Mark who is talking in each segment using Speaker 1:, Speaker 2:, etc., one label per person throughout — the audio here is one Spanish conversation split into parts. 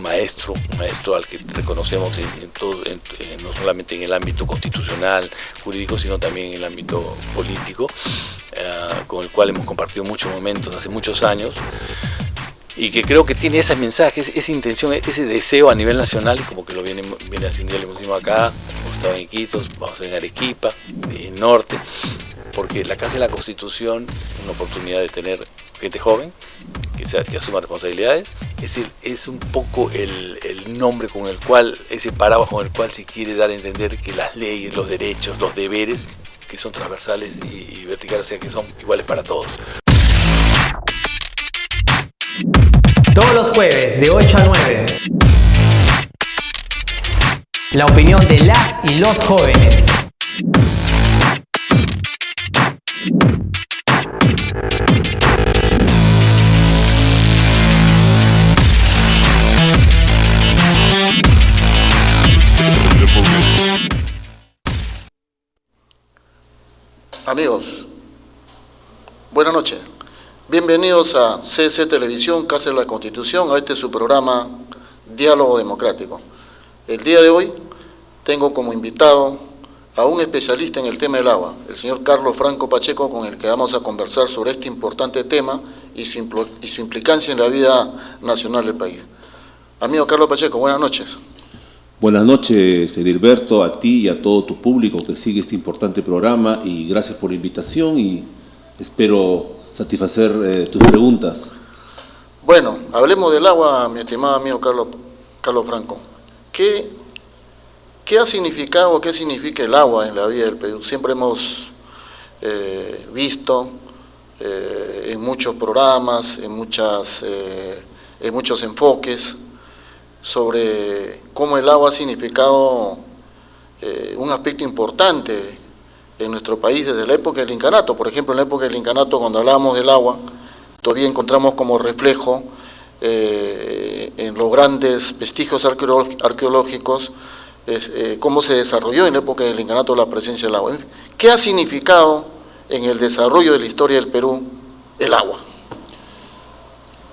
Speaker 1: maestro al que reconocemos no solamente en el ámbito constitucional, jurídico, sino también en el ámbito político, con el cual hemos compartido muchos momentos hace muchos años, y que creo que tiene ese mensaje, esa intención, ese deseo a nivel nacional, y como que lo viene haciendo, lo hemos acá, hemos estado en Iquitos, vamos a estar en Arequipa, en Norte, porque la Casa de la Constitución es una oportunidad de tener gente joven, que asuma responsabilidades. Es decir, es un poco el nombre con el cual, ese paraguas con el cual se quiere dar a entender que las leyes, los derechos, los deberes, que son transversales y verticales, o sea, que son iguales para todos.
Speaker 2: Todos los jueves de 8 a 9. La opinión de las y los jóvenes.
Speaker 3: Amigos, buenas noches. Bienvenidos a CC Televisión, Casa de la Constitución, a este su programa Diálogo Democrático. El día de hoy tengo como invitado a un especialista en el tema del agua, el señor Carlos Franco Pacheco, con el que vamos a conversar sobre este importante tema y su implicancia en la vida nacional del país. Amigo Carlos Pacheco, buenas noches.
Speaker 4: Buenas noches, Edilberto, a ti y a todo tu público que sigue este importante programa, y gracias por la invitación y espero satisfacer tus preguntas.
Speaker 3: Bueno, hablemos del agua, mi estimado amigo Carlos Franco. ¿Qué ha significado, qué significa el agua en la vida del Perú? Siempre hemos visto en muchos programas, en muchos enfoques, sobre cómo el agua ha significado un aspecto importante en nuestro país desde la época del incanato. Por ejemplo, en la época del incanato, cuando hablábamos del agua, todavía encontramos como reflejo en los grandes vestigios arqueológicos cómo se desarrolló en la época del incanato la presencia del agua. ¿Qué ha significado en el desarrollo de la historia del Perú el agua?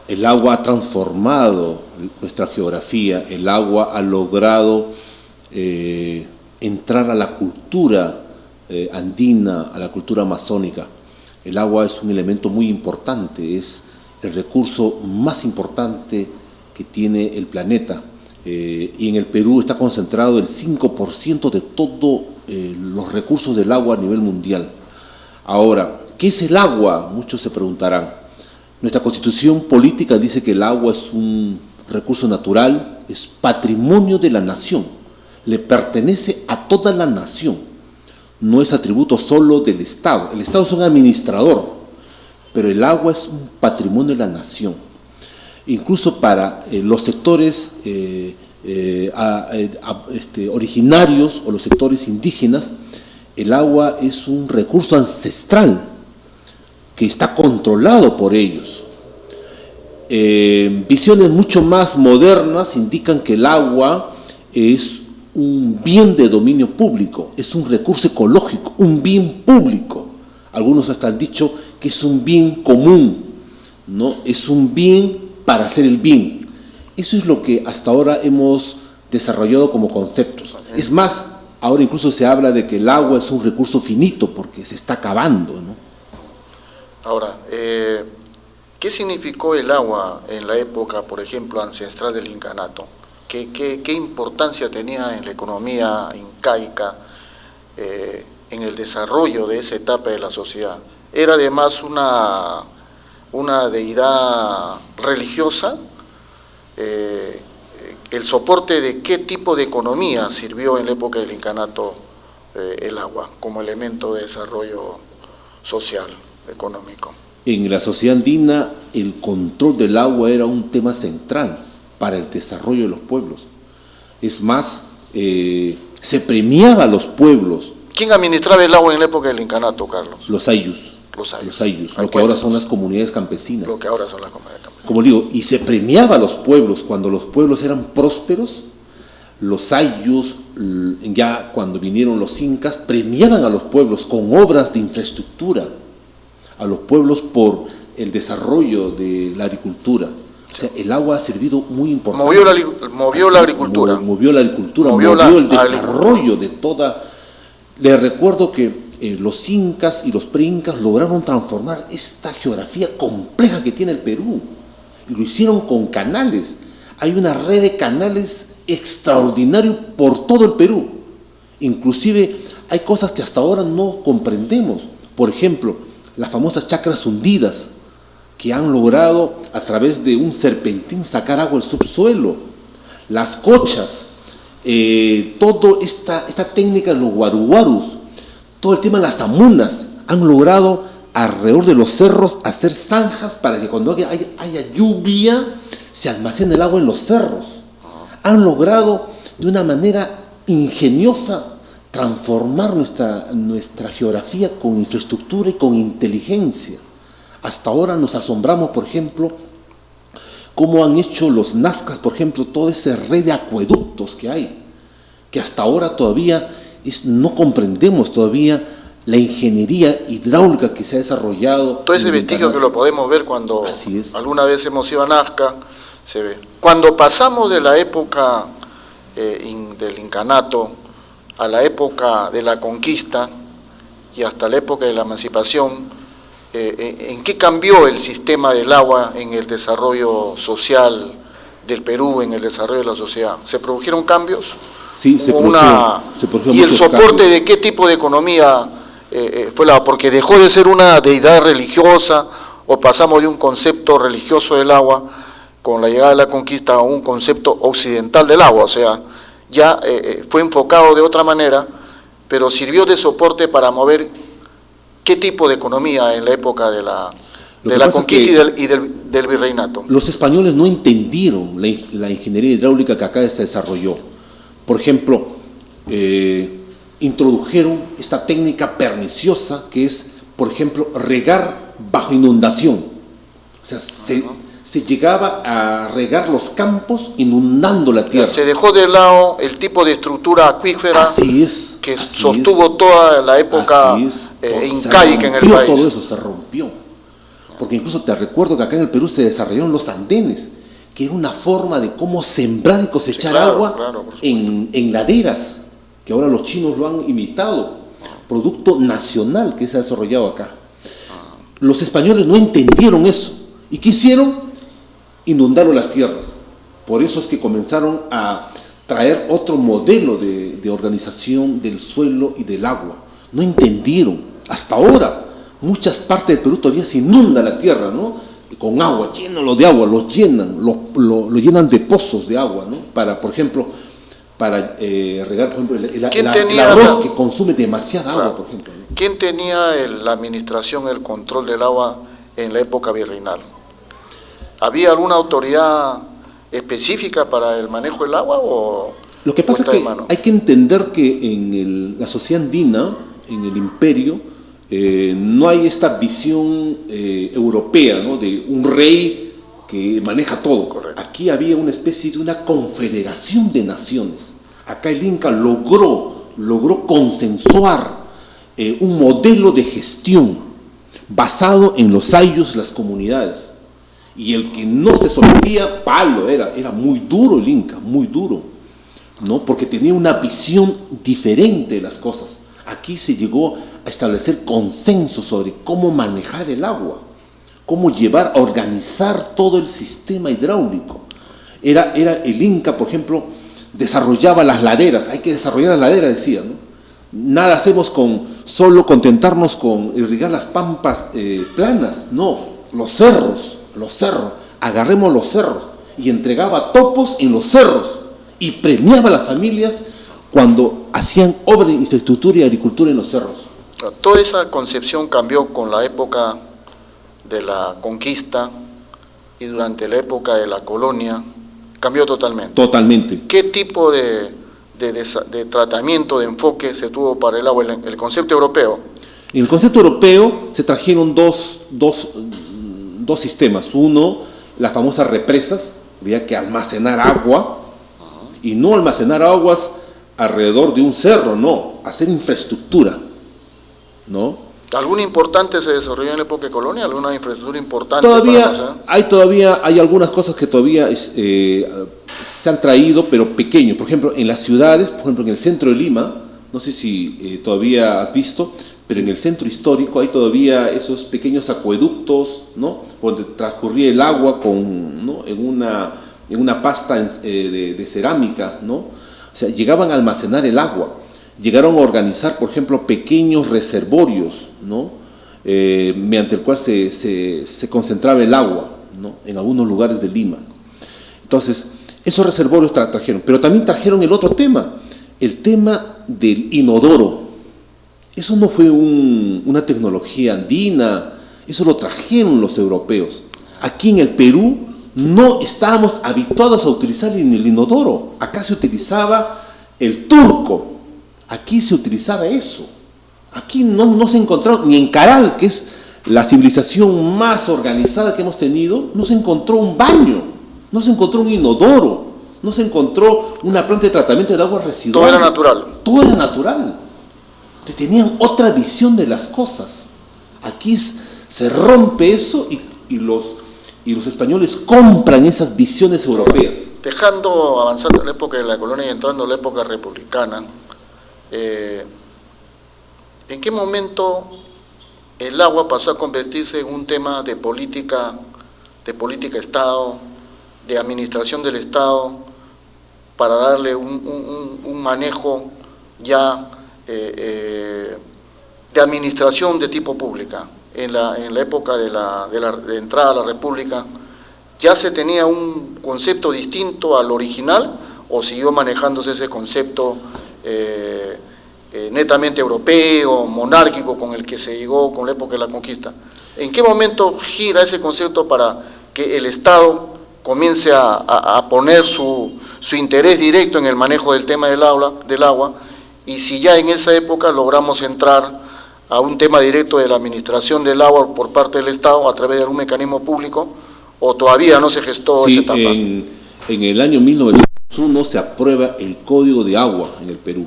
Speaker 4: El agua ha transformado nuestra geografía, el agua ha logrado entrar a la cultura andina, a la cultura amazónica. El agua es un elemento muy importante, es el recurso más importante que tiene el planeta, y en el Perú está concentrado el 5% de todos los recursos del agua a nivel mundial. Ahora, ¿qué es el agua? Muchos se preguntarán. Nuestra Constitución política dice que el agua es un recurso natural, es patrimonio de la nación, le pertenece a toda la nación, no es atributo solo del Estado. El Estado es un administrador, pero el agua es un patrimonio de la nación. Incluso para los sectores originarios o los sectores indígenas, el agua es un recurso ancestral que está controlado por ellos. Visiones mucho más modernas indican que el agua es un bien de dominio público, es un recurso ecológico, un bien público. Algunos hasta han dicho que es un bien común, ¿no? Es un bien para hacer el bien. Eso es lo que hasta ahora hemos desarrollado como conceptos. Es más, ahora incluso se habla de que el agua es un recurso finito porque se está acabando, ¿no?
Speaker 3: Ahora, ¿qué significó el agua en la época, por ejemplo, ancestral del incanato? ¿Qué importancia tenía en la economía incaica, en el desarrollo de esa etapa de la sociedad? ¿Era además una deidad religiosa? ¿El soporte de qué tipo de economía sirvió en la época del incanato el agua como elemento de desarrollo social, económico?
Speaker 4: En la sociedad andina el control del agua era un tema central para el desarrollo de los pueblos. Es más, se premiaba a los pueblos.
Speaker 3: ¿Quién administraba el agua en la época del incanato, Carlos?
Speaker 4: Los ayllus. Los ayllus, lo que ahora son las comunidades campesinas.
Speaker 3: Lo que ahora son las comunidades campesinas.
Speaker 4: Como digo, y se premiaba a los pueblos. Cuando los pueblos eran prósperos, los ayllus, ya cuando vinieron los incas, premiaban a los pueblos con obras de infraestructura, a los pueblos por el desarrollo de la agricultura. O sea, el agua ha servido muy importante.
Speaker 3: Movió la agricultura.
Speaker 4: Movió la agricultura, movió el desarrollo de toda... Les recuerdo que los incas y los pre-incas lograron transformar esta geografía compleja que tiene el Perú. Y lo hicieron con canales. Hay una red de canales extraordinario por todo el Perú. Inclusive hay cosas que hasta ahora no comprendemos. Por ejemplo, las famosas chacras hundidas, que han logrado a través de un serpentín sacar agua del subsuelo, las cochas, toda esta técnica de los guaruguarus, todo el tema de las amunas, han logrado alrededor de los cerros hacer zanjas para que cuando haya lluvia se almacene el agua en los cerros. Han logrado de una manera ingeniosa transformar nuestra geografía con infraestructura y con inteligencia. Hasta ahora nos asombramos, por ejemplo, cómo han hecho los nazcas, por ejemplo, toda esa red de acueductos que hay, que hasta ahora todavía no comprendemos todavía la ingeniería hidráulica que se ha desarrollado.
Speaker 3: Todo ese vestigio que lo podemos ver cuando alguna vez hemos ido a Nazca, se ve. Cuando pasamos de la época del incanato a la época de la conquista y hasta la época de la emancipación, ¿en qué cambió el sistema del agua en el desarrollo social del Perú, en el desarrollo de la sociedad? ¿Se produjeron cambios?
Speaker 4: Sí, se produjeron
Speaker 3: ¿Y el soporte
Speaker 4: cambios.
Speaker 3: de qué tipo de economía fue la? Porque dejó de ser una deidad religiosa, o pasamos de un concepto religioso del agua con la llegada de la conquista a un concepto occidental del agua, o sea, ya fue enfocado de otra manera, pero sirvió de soporte para mover ¿qué tipo de economía en la época de la conquista y del virreinato?
Speaker 4: Los españoles no entendieron la ingeniería hidráulica que acá se desarrolló. Por ejemplo, introdujeron esta técnica perniciosa que es, por ejemplo, regar bajo inundación. O sea, se llegaba a regar los campos inundando la tierra.
Speaker 3: Se dejó de lado el tipo de estructura acuífera que sostuvo toda la época incaica en el país.
Speaker 4: Todo eso se rompió. Porque incluso te recuerdo que acá en el Perú se desarrollaron los andenes, que era una forma de cómo sembrar y cosechar agua en laderas, que ahora los chinos lo han imitado, producto nacional que se ha desarrollado acá. Los españoles no entendieron eso. ¿Y qué hicieron? Inundaron las tierras. Por eso es que comenzaron a traer otro modelo de organización del suelo y del agua. No entendieron. Hasta ahora, muchas partes del Perú todavía se inunda la tierra, ¿no? Con agua, llénalo de agua, lo llenan de pozos de agua, ¿no? Para, por ejemplo, regar, por ejemplo, el arroz que consume demasiada agua, por ejemplo, ¿no?
Speaker 3: ¿Quién tenía la administración, el control del agua en la época virreinal? ¿Había alguna autoridad específica para el manejo del agua o...?
Speaker 4: Lo que pasa es que hay que entender que en la sociedad andina, en el imperio, no hay esta visión europea, ¿no? De un rey que maneja todo. Correcto. Aquí había una especie de una confederación de naciones. Acá el Inca logró consensuar un modelo de gestión basado en los ayllus, las comunidades. Y el que no se sometía, palo, era muy duro el Inca, muy duro, ¿no? Porque tenía una visión diferente de las cosas. Aquí se llegó a establecer consenso sobre cómo manejar el agua, cómo llevar a organizar todo el sistema hidráulico. Era el Inca, por ejemplo, desarrollaba las laderas, hay que desarrollar las laderas, decía, ¿no? Nada hacemos con solo contentarnos con irrigar las pampas planas, no, los cerros, agarremos los cerros, y entregaba topos en los cerros, y premiaba a las familias cuando hacían obra de infraestructura y agricultura en los cerros.
Speaker 3: Toda esa concepción cambió con la época de la conquista y durante la época de la colonia, cambió totalmente.
Speaker 4: Totalmente.
Speaker 3: ¿Qué tipo de tratamiento, de enfoque se tuvo para el agua, el concepto europeo?
Speaker 4: En el concepto europeo se trajeron dos sistemas. Uno, las famosas represas, había que almacenar agua, y no almacenar aguas alrededor de un cerro, no, hacer infraestructura, ¿no?
Speaker 3: ¿Alguna importante se desarrolló en la época colonial? ¿Alguna infraestructura importante?
Speaker 4: Todavía hay algunas cosas que todavía se han traído, pero pequeños. Por ejemplo, en las ciudades, por ejemplo, en el centro de Lima, no sé si todavía has visto, pero en el centro histórico hay todavía esos pequeños acueductos, ¿no?, donde transcurría el agua ¿no?, en una pasta de cerámica, ¿no? O sea, llegaban a almacenar el agua. Llegaron a organizar, por ejemplo, pequeños reservorios, ¿no?, mediante el cual se concentraba el agua, ¿no?, en algunos lugares de Lima. Entonces, esos reservorios trajeron, pero también trajeron el otro tema, el tema del inodoro. Eso no fue una tecnología andina, eso lo trajeron los europeos. Aquí en el Perú no estábamos habituados a utilizar el inodoro, acá se utilizaba el turco. Aquí se utilizaba eso. Aquí no se encontró, ni en Caral, que es la civilización más organizada que hemos tenido, no se encontró un baño, no se encontró un inodoro, no se encontró una planta de tratamiento de aguas residuales.
Speaker 3: Todo era natural.
Speaker 4: Todo era natural. Tenían otra visión de las cosas. Aquí se rompe eso y los españoles compran esas visiones europeas.
Speaker 3: Dejando, avanzando en la época de la colonia y entrando en la época republicana, ¿en qué momento el agua pasó a convertirse en un tema de política Estado, de administración del Estado, para darle un manejo ya de administración de tipo pública? En la época de entrada a la República, ¿ya se tenía un concepto distinto al original o siguió manejándose ese concepto netamente europeo, monárquico, con el que se llegó con la época de la conquista? ¿En qué momento gira ese concepto para que el Estado comience a poner su interés directo en el manejo del tema del agua, y si ya en esa época logramos entrar a un tema directo de la administración del agua por parte del Estado a través de algún mecanismo público, o todavía no se gestó esa etapa?
Speaker 4: En el año 1901 se aprueba el Código de Agua en el Perú,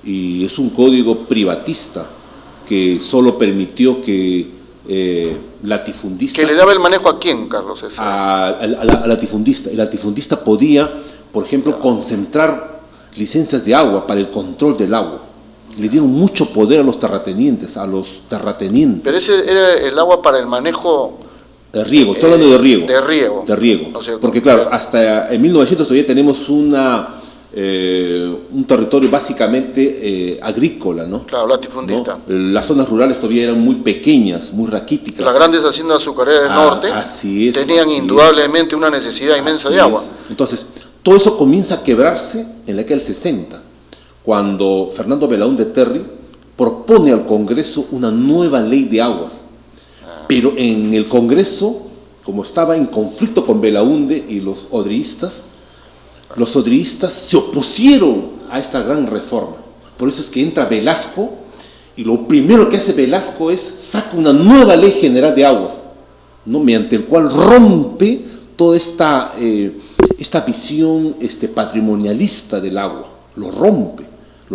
Speaker 4: y es un código privatista que solo permitió que latifundistas...
Speaker 3: ¿Que le daba el manejo a quién, Carlos?
Speaker 4: Al latifundista. El latifundista podía, por ejemplo, concentrar licencias de agua para el control del agua. Le dieron mucho poder a los terratenientes,
Speaker 3: Pero ese era el agua para el manejo...
Speaker 4: De riego, estoy hablando de riego.
Speaker 3: De riego.
Speaker 4: ¿No es cierto? Porque claro, hasta en 1900 todavía tenemos un territorio básicamente agrícola, ¿no?
Speaker 3: Claro, latifundista.
Speaker 4: ¿No? Las zonas rurales todavía eran muy pequeñas, muy raquíticas.
Speaker 3: Las grandes haciendas azucareras del norte tenían indudablemente una necesidad inmensa de agua.
Speaker 4: Entonces, todo eso comienza a quebrarse en la década del 60, cuando Fernando Belaúnde Terry propone al Congreso una nueva ley de aguas. Pero en el Congreso, como estaba en conflicto con Belaúnde y los odriistas se opusieron a esta gran reforma. Por eso es que entra Velasco, y lo primero que hace Velasco es saca una nueva ley general de aguas, ¿no?, mediante el cual rompe toda esta visión patrimonialista del agua. Lo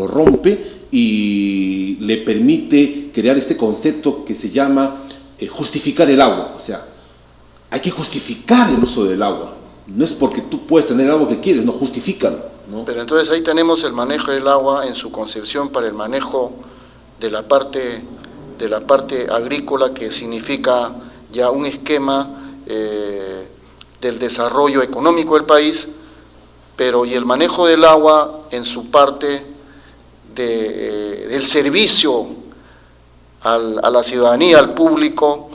Speaker 4: rompe y le permite crear este concepto que se llama justificar el agua. O sea, hay que justificar el uso del agua. No es porque tú puedes tener el agua que quieres, no, justifícalo, ¿no?
Speaker 3: Pero entonces ahí tenemos el manejo del agua en su concepción para el manejo de la parte agrícola, que significa ya un esquema del desarrollo económico del país, pero y el manejo del agua en su parte del servicio a la ciudadanía, al público,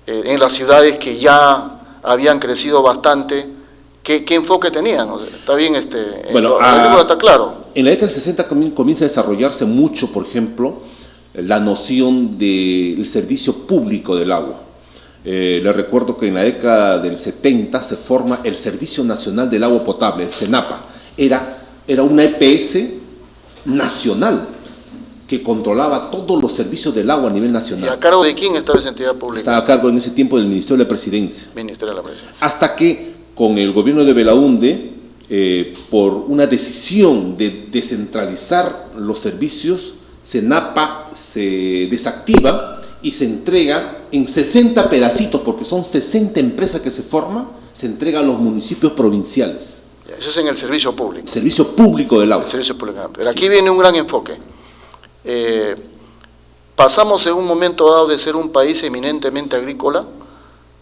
Speaker 3: en las ciudades que ya habían crecido bastante. ¿Qué enfoque tenían? O sea, está bien,
Speaker 4: bueno,
Speaker 3: está claro.
Speaker 4: En la década del 60 comienza a desarrollarse mucho, por ejemplo, la noción del servicio público del agua. Les recuerdo que en la década del 70 se forma el Servicio Nacional del Agua Potable, el CENAPA. Era una EPS nacional que controlaba todos los servicios del agua a nivel nacional.
Speaker 3: ¿Y a cargo de quién estaba esa entidad pública?
Speaker 4: Estaba a cargo en ese tiempo del Ministerio de la Presidencia.
Speaker 3: Ministerio de la Presidencia.
Speaker 4: Hasta que con el gobierno de Belaúnde, por una decisión de descentralizar los servicios, CENAPA se desactiva y se entrega en 60 pedacitos, porque son 60 empresas que se forman, se entrega a los municipios provinciales.
Speaker 3: Eso es en el servicio público.
Speaker 4: Servicio público del agua.
Speaker 3: El servicio público. Pero aquí viene un gran enfoque. Pasamos en un momento dado de ser un país eminentemente agrícola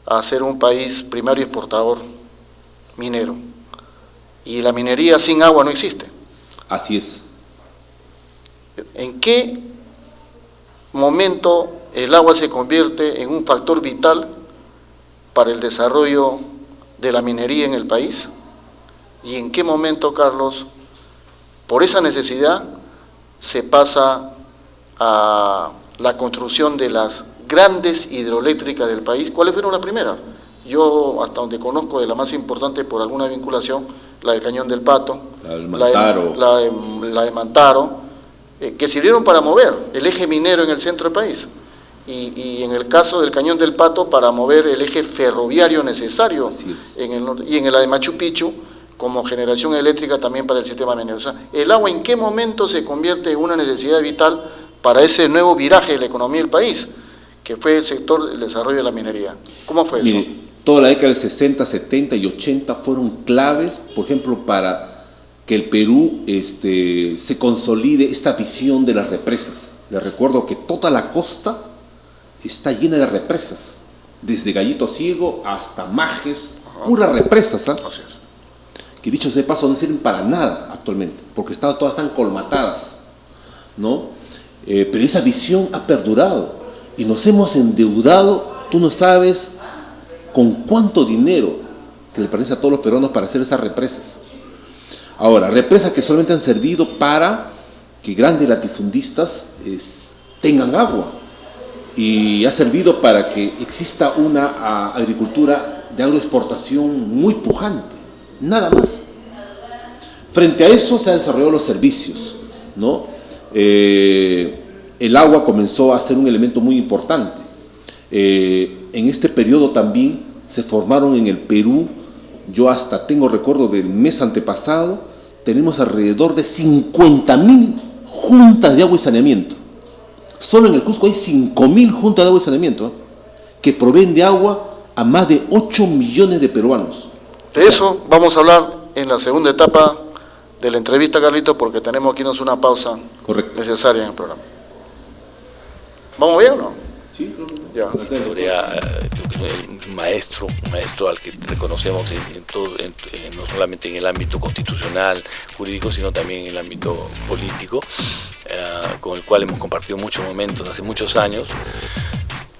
Speaker 3: a ser un país primario exportador minero. Y la minería sin agua no existe.
Speaker 4: Así es.
Speaker 3: ¿En qué momento el agua se convierte en un factor vital para el desarrollo de la minería en el país? ¿Y en qué momento, Carlos, por esa necesidad se pasa a la construcción de las grandes hidroeléctricas del país? ¿Cuáles fueron las primeras? Yo, hasta donde conozco, de la más importante por alguna vinculación, la del Cañón del Pato, la de Mantaro, que sirvieron para mover el eje minero en el centro del país. Y en el caso del Cañón del Pato, para mover el eje ferroviario necesario en el norte, y en la de Machu Picchu, como generación eléctrica también para el sistema minero. O sea, ¿el agua en qué momento se convierte en una necesidad vital para ese nuevo viraje de la economía del país, que fue el sector del desarrollo de la minería? ¿Cómo fue eso?
Speaker 4: Mire, toda la década del 60, 70 y 80 fueron claves, por ejemplo, para que el Perú se consolide esta visión de las represas. Les recuerdo que toda la costa está llena de represas, desde Gallito Ciego hasta Majes, puras represas, ¿ah?
Speaker 3: Así es.
Speaker 4: Que dicho sea de paso no sirven para nada actualmente, porque todas están colmatadas, ¿no? Pero esa visión ha perdurado y nos hemos endeudado, tú no sabes con cuánto dinero que le parece a todos los peruanos para hacer esas represas. Ahora, represas que solamente han servido para que grandes latifundistas tengan agua, y ha servido para que exista una agricultura de agroexportación muy pujante, nada más. Frente a eso se han desarrollado los servicios, ¿no? El agua comenzó a ser un elemento muy importante. En este periodo también se formaron en el Perú, yo hasta tengo recuerdo del mes antepasado, tenemos alrededor de 50.000 juntas de agua y saneamiento. Solo en el Cusco hay 5.000 juntas de agua y saneamiento, que proveen de agua a más de 8 millones de peruanos.
Speaker 3: De eso vamos a hablar en la segunda etapa de la entrevista, Carlitos, porque tenemos que irnos una pausa necesaria en el programa. ¿Vamos bien o no?
Speaker 4: Sí,
Speaker 3: ya.
Speaker 1: Un maestro al que reconocemos en todo, no solamente en el ámbito constitucional, jurídico, sino también en el ámbito político, con el cual hemos compartido muchos momentos hace muchos años,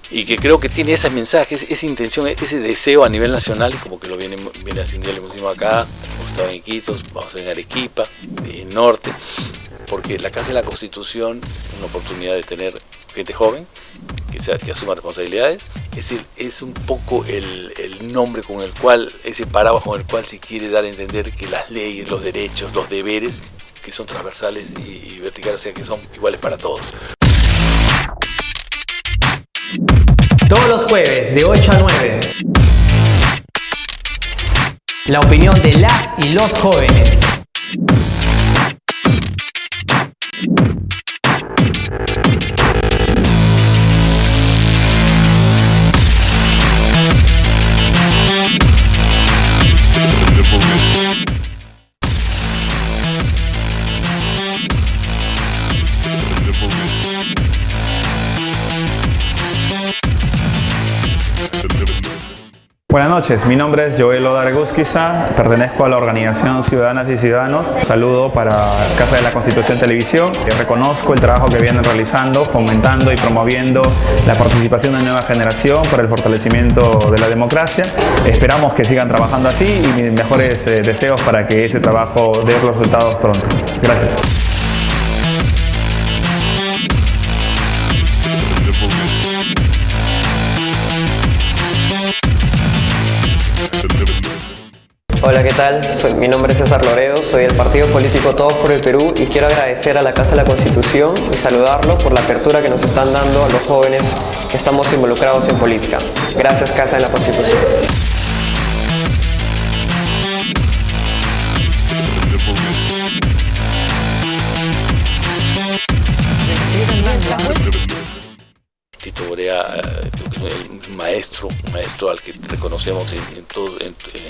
Speaker 1: y que creo que tiene ese mensaje, esa intención, ese deseo a nivel nacional, y como que lo viene haciendo, lo hemos acá, hemos estado en Iquitos, vamos a estar en Arequipa, en Norte, porque la Casa de la Constitución es una oportunidad de tener gente joven que asuma responsabilidades. Es decir, es un poco el nombre con el cual, ese paraguas con el cual se quiere dar a entender que las leyes, los derechos, los deberes, que son transversales y verticales, o sea, que son iguales para todos.
Speaker 2: Todos los jueves de 8 a 9. La opinión de las y los jóvenes.
Speaker 5: Buenas noches, mi nombre es Joel Odargusquiza, pertenezco a la organización Ciudadanas y Ciudadanos. Saludo para Casa de la Constitución Televisión. Reconozco el trabajo que vienen realizando, fomentando y promoviendo la participación de la nueva generación para el fortalecimiento de la democracia. Esperamos que sigan trabajando así y mis mejores deseos para que ese trabajo dé resultados pronto. Gracias.
Speaker 6: Hola, ¿qué tal? Mi nombre es César Loredo, soy del partido político Todos por el Perú y quiero agradecer a la Casa de la Constitución y saludarlo por la apertura que nos están dando a los jóvenes que estamos involucrados en política. Gracias, Casa de la Constitución.
Speaker 1: Tito Borea, un maestro al que reconocemos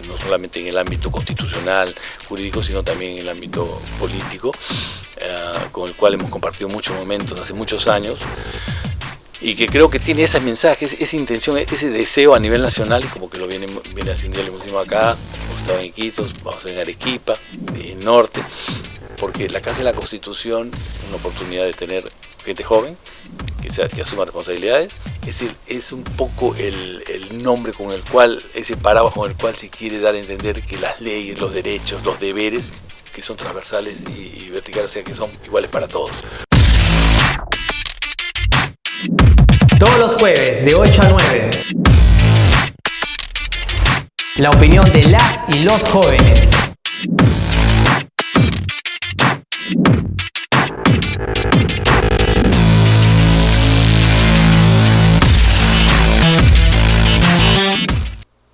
Speaker 1: no solamente en el ámbito constitucional, jurídico, sino también en el ámbito político, con el cual hemos compartido muchos momentos hace muchos años, y que creo que tiene ese mensaje, esa intención, ese deseo a nivel nacional, y como que lo viene haciendo el último acá, hemos estado en Iquitos, vamos a estar en Arequipa, en Norte, porque la Casa de la Constitución, una oportunidad de tener gente joven, que asuma responsabilidades, es decir, es un poco el nombre con el cual, ese paraguas con el cual se quiere dar a entender que las leyes, los derechos, los deberes, que son transversales y verticales, o sea, que son iguales para todos.
Speaker 2: Todos los jueves de 8 a 9. La opinión de las y los jóvenes.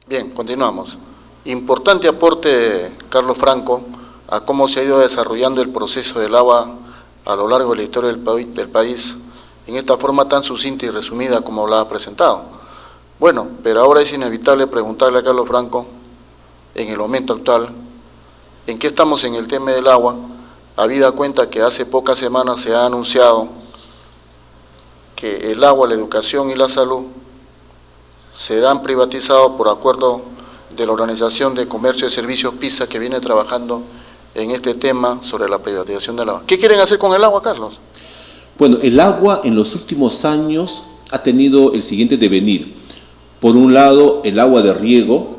Speaker 3: Bien, continuamos. Importante aporte, Carlos Franco, a cómo se ha ido desarrollando el proceso del agua a lo largo de la historia del país, en esta forma tan sucinta y resumida como la ha presentado. Bueno, pero ahora es inevitable preguntarle a Carlos Franco, en el momento actual, en qué estamos en el tema del agua, habida cuenta que hace pocas semanas se ha anunciado que el agua, la educación y la salud serán privatizados por acuerdo de la Organización de Comercio y Servicios PISA, que viene trabajando en este tema sobre la privatización del agua. ¿Qué quieren hacer con el agua, Carlos?
Speaker 4: Bueno, el agua en los últimos años ha tenido el siguiente devenir. Por un lado, el agua de riego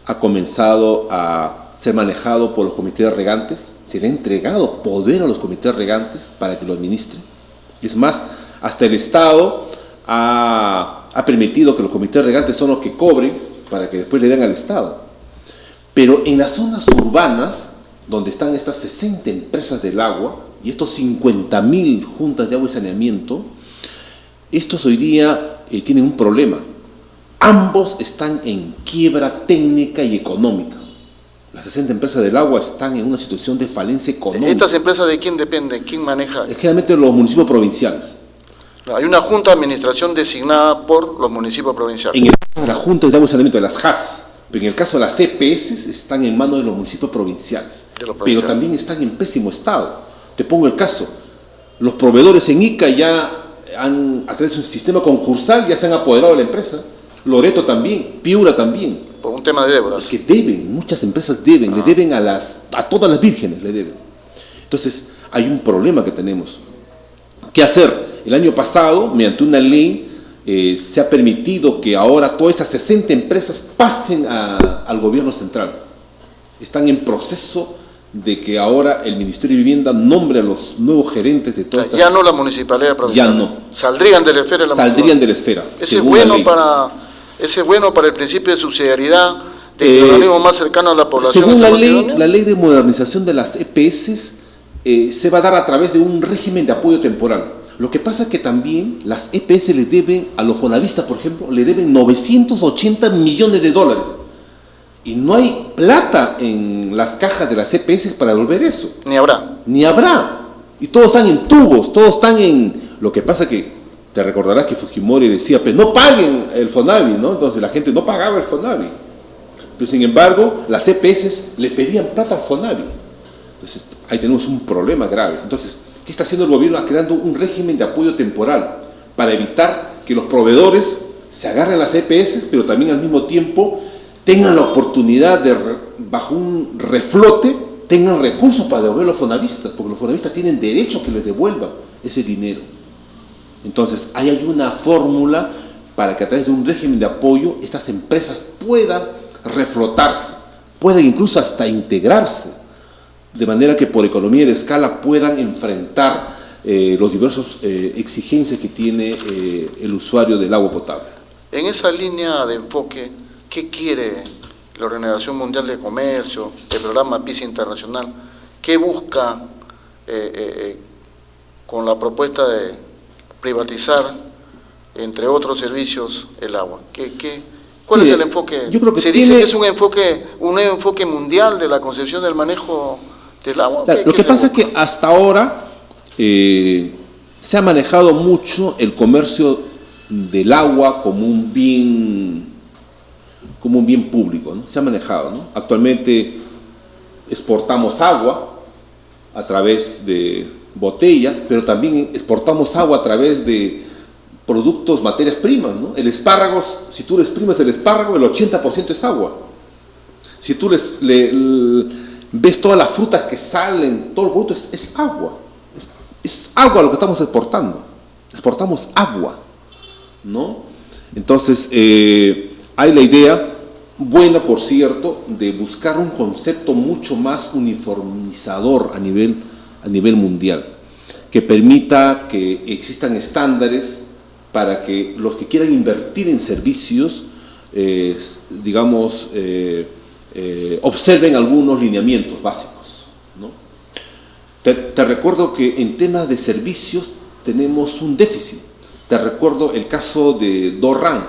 Speaker 4: ha comenzado a ser manejado por los comités regantes, se le ha entregado poder a los comités regantes para que lo administren. Es más, hasta el Estado ha permitido que los comités regantes son los que cobren para que después le den al Estado. Pero en las zonas urbanas, donde están estas 60 empresas del agua y estos 50.000 juntas de agua y saneamiento, estos hoy día tienen un problema. Ambos están en quiebra técnica y económica. Las 60 empresas del agua están en una situación de falencia económica.
Speaker 3: ¿Estas empresas de quién dependen? ¿Quién maneja?
Speaker 4: Generalmente los municipios provinciales.
Speaker 3: Hay una junta de administración designada por los municipios provinciales.
Speaker 4: En el caso de las juntas de agua y saneamiento, de las JAS, pero en el caso de las EPS están en manos de los municipios provinciales. Pero también están en pésimo estado. Te pongo el caso, los proveedores en Ica ya a través de un sistema concursal ya se han apoderado de la empresa. Loreto también, Piura también.
Speaker 3: Por un tema de deudas.
Speaker 4: Es que deben, muchas empresas deben, le deben a todas las vírgenes, le deben. Entonces, hay un problema que tenemos. ¿Qué hacer? El año pasado, mediante una ley, se ha permitido que ahora todas esas 60 empresas pasen al gobierno central. Están en proceso de que ahora el Ministerio de Vivienda nombre a los nuevos gerentes de todas estas...
Speaker 3: Ya no la municipalidad provincial.
Speaker 4: Ya no.
Speaker 3: Saldrían de la esfera de la municipalidad.
Speaker 4: Saldrían de la esfera.
Speaker 3: Ese es bueno para el principio de subsidiariedad del organismo más cercano a la población.
Speaker 4: Según la ley de modernización de las EPS, se va a dar a través de un régimen de apoyo temporal. Lo que pasa es que también las EPS le deben, a los fonavistas, por ejemplo, le deben 980 millones de dólares. Y no hay plata en las cajas de las EPS para devolver eso.
Speaker 3: Ni habrá.
Speaker 4: Ni habrá. Y todos están en tubos, todos están en... Lo que pasa es que te recordarás que Fujimori decía, pero no paguen el Fonavi, ¿no? Entonces la gente no pagaba el Fonavi. Pero sin embargo, las EPS le pedían plata al Fonavi. Entonces ahí tenemos un problema grave. Entonces, ¿qué está haciendo el gobierno? Creando un régimen de apoyo temporal para evitar que los proveedores se agarren a las EPS, pero también al mismo tiempo tengan la oportunidad de, bajo un reflote, tengan recursos para devolver a los fonavistas, porque los fonavistas tienen derecho a que les devuelvan ese dinero. Entonces, hay una fórmula para que a través de un régimen de apoyo estas empresas puedan reflotarse, puedan incluso hasta integrarse, de manera que por economía de escala puedan enfrentar los diversos exigencias que tiene el usuario del agua potable.
Speaker 3: En esa línea de enfoque, ¿qué quiere la Organización Mundial de Comercio, el programa PISA Internacional? ¿Qué busca con la propuesta de privatizar, entre otros servicios, el agua? ¿Cuál es el enfoque?
Speaker 4: Yo creo que
Speaker 3: se dice que es un nuevo enfoque mundial de la concepción del manejo del agua.
Speaker 4: Lo que pasa es que hasta ahora se ha manejado mucho el comercio del agua como un bien público, ¿no? Se ha manejado, ¿no? Actualmente exportamos agua a través de botella, pero también exportamos agua a través de productos, materias primas, ¿no? El espárrago, si tú le exprimes el espárrago, el 80% es agua. Si tú ves todas las frutas que salen, todo el producto es agua. Es agua lo que estamos exportando. Exportamos agua, ¿no? Entonces, hay la idea, buena por cierto, de buscar un concepto mucho más uniformizador a nivel mundial, que permita que existan estándares para que los que quieran invertir en servicios, observen algunos lineamientos básicos, ¿no? Te recuerdo que en temas de servicios tenemos un déficit. Te recuerdo el caso de Dorran.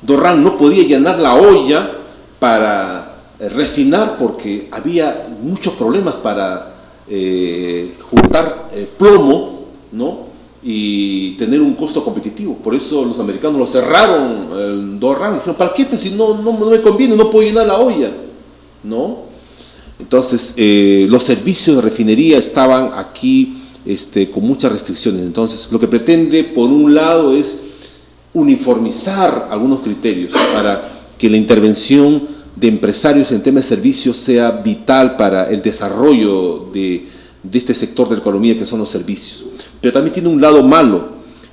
Speaker 4: Dorran no podía llenar la olla para refinar porque había muchos problemas para juntar plomo, ¿no? Y tener un costo competitivo. Por eso los americanos lo cerraron, el Dorran. Dijeron, ¿para qué? Pues si no me conviene, no puedo llenar la olla, ¿no? Entonces, los servicios de refinería estaban aquí con muchas restricciones. Entonces, lo que pretende, por un lado, es uniformizar algunos criterios para que la intervención de empresarios en temas de servicios sea vital para el desarrollo de este sector de la economía que son los servicios. Pero también tiene un lado malo,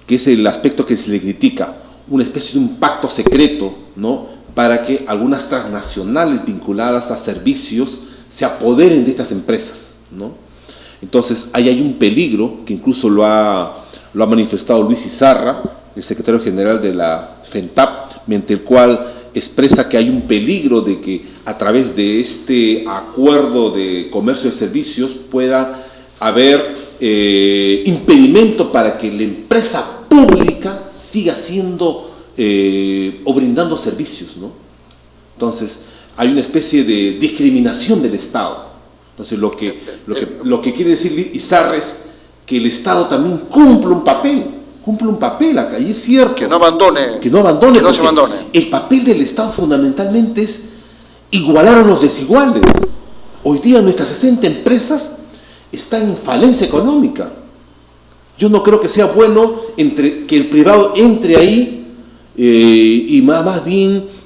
Speaker 4: que es el aspecto que se le critica, una especie de un pacto secreto, ¿no? Para que algunas transnacionales vinculadas a servicios se apoderen de estas empresas, ¿no? Entonces, ahí hay un peligro que incluso lo ha manifestado Luis Izarra, el secretario general de la FENTAP, mediante el cual expresa que hay un peligro de que a través de este acuerdo de comercio de servicios pueda haber impedimento para que la empresa pública siga siendo o brindando servicios, ¿no? Entonces, hay una especie de discriminación del Estado. Entonces, lo que quiere decir Izarra es que el Estado también cumple un papel acá, y es cierto.
Speaker 3: Que no abandone.
Speaker 4: Que
Speaker 3: no se abandone.
Speaker 4: El papel del Estado fundamentalmente es igualar a los desiguales. Hoy día nuestras 60 empresas están en falencia económica. Yo no creo que sea bueno que el privado entre ahí y más bien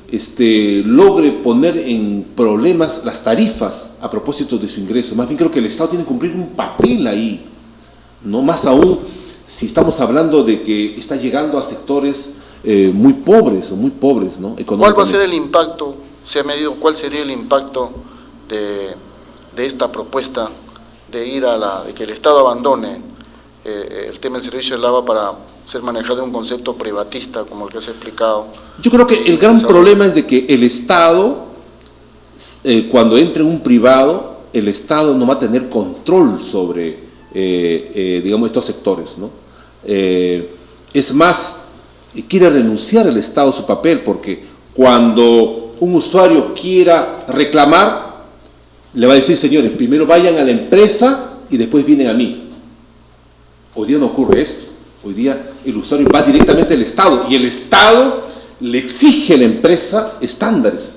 Speaker 4: logre poner en problemas las tarifas a propósito de su ingreso. Más bien creo que el Estado tiene que cumplir un papel ahí, ¿no? Más aún si estamos hablando de que está llegando a sectores muy pobres, ¿no?
Speaker 3: ¿Cuál va a ser el impacto? ¿Se ha medido cuál sería el impacto de esta propuesta de que el Estado abandone el tema del servicio del agua para ser manejado en un concepto privatista como el que has explicado?
Speaker 4: Yo creo que el gran problema es de que el Estado, cuando entre un privado, el Estado no va a tener control sobre, estos sectores, ¿no? Es más, quiere renunciar el Estado a su papel, porque cuando un usuario quiera reclamar, le va a decir, señores, primero vayan a la empresa y después vienen a mí. Hoy día no ocurre esto. Hoy día el usuario va directamente al Estado y el Estado le exige a la empresa estándares.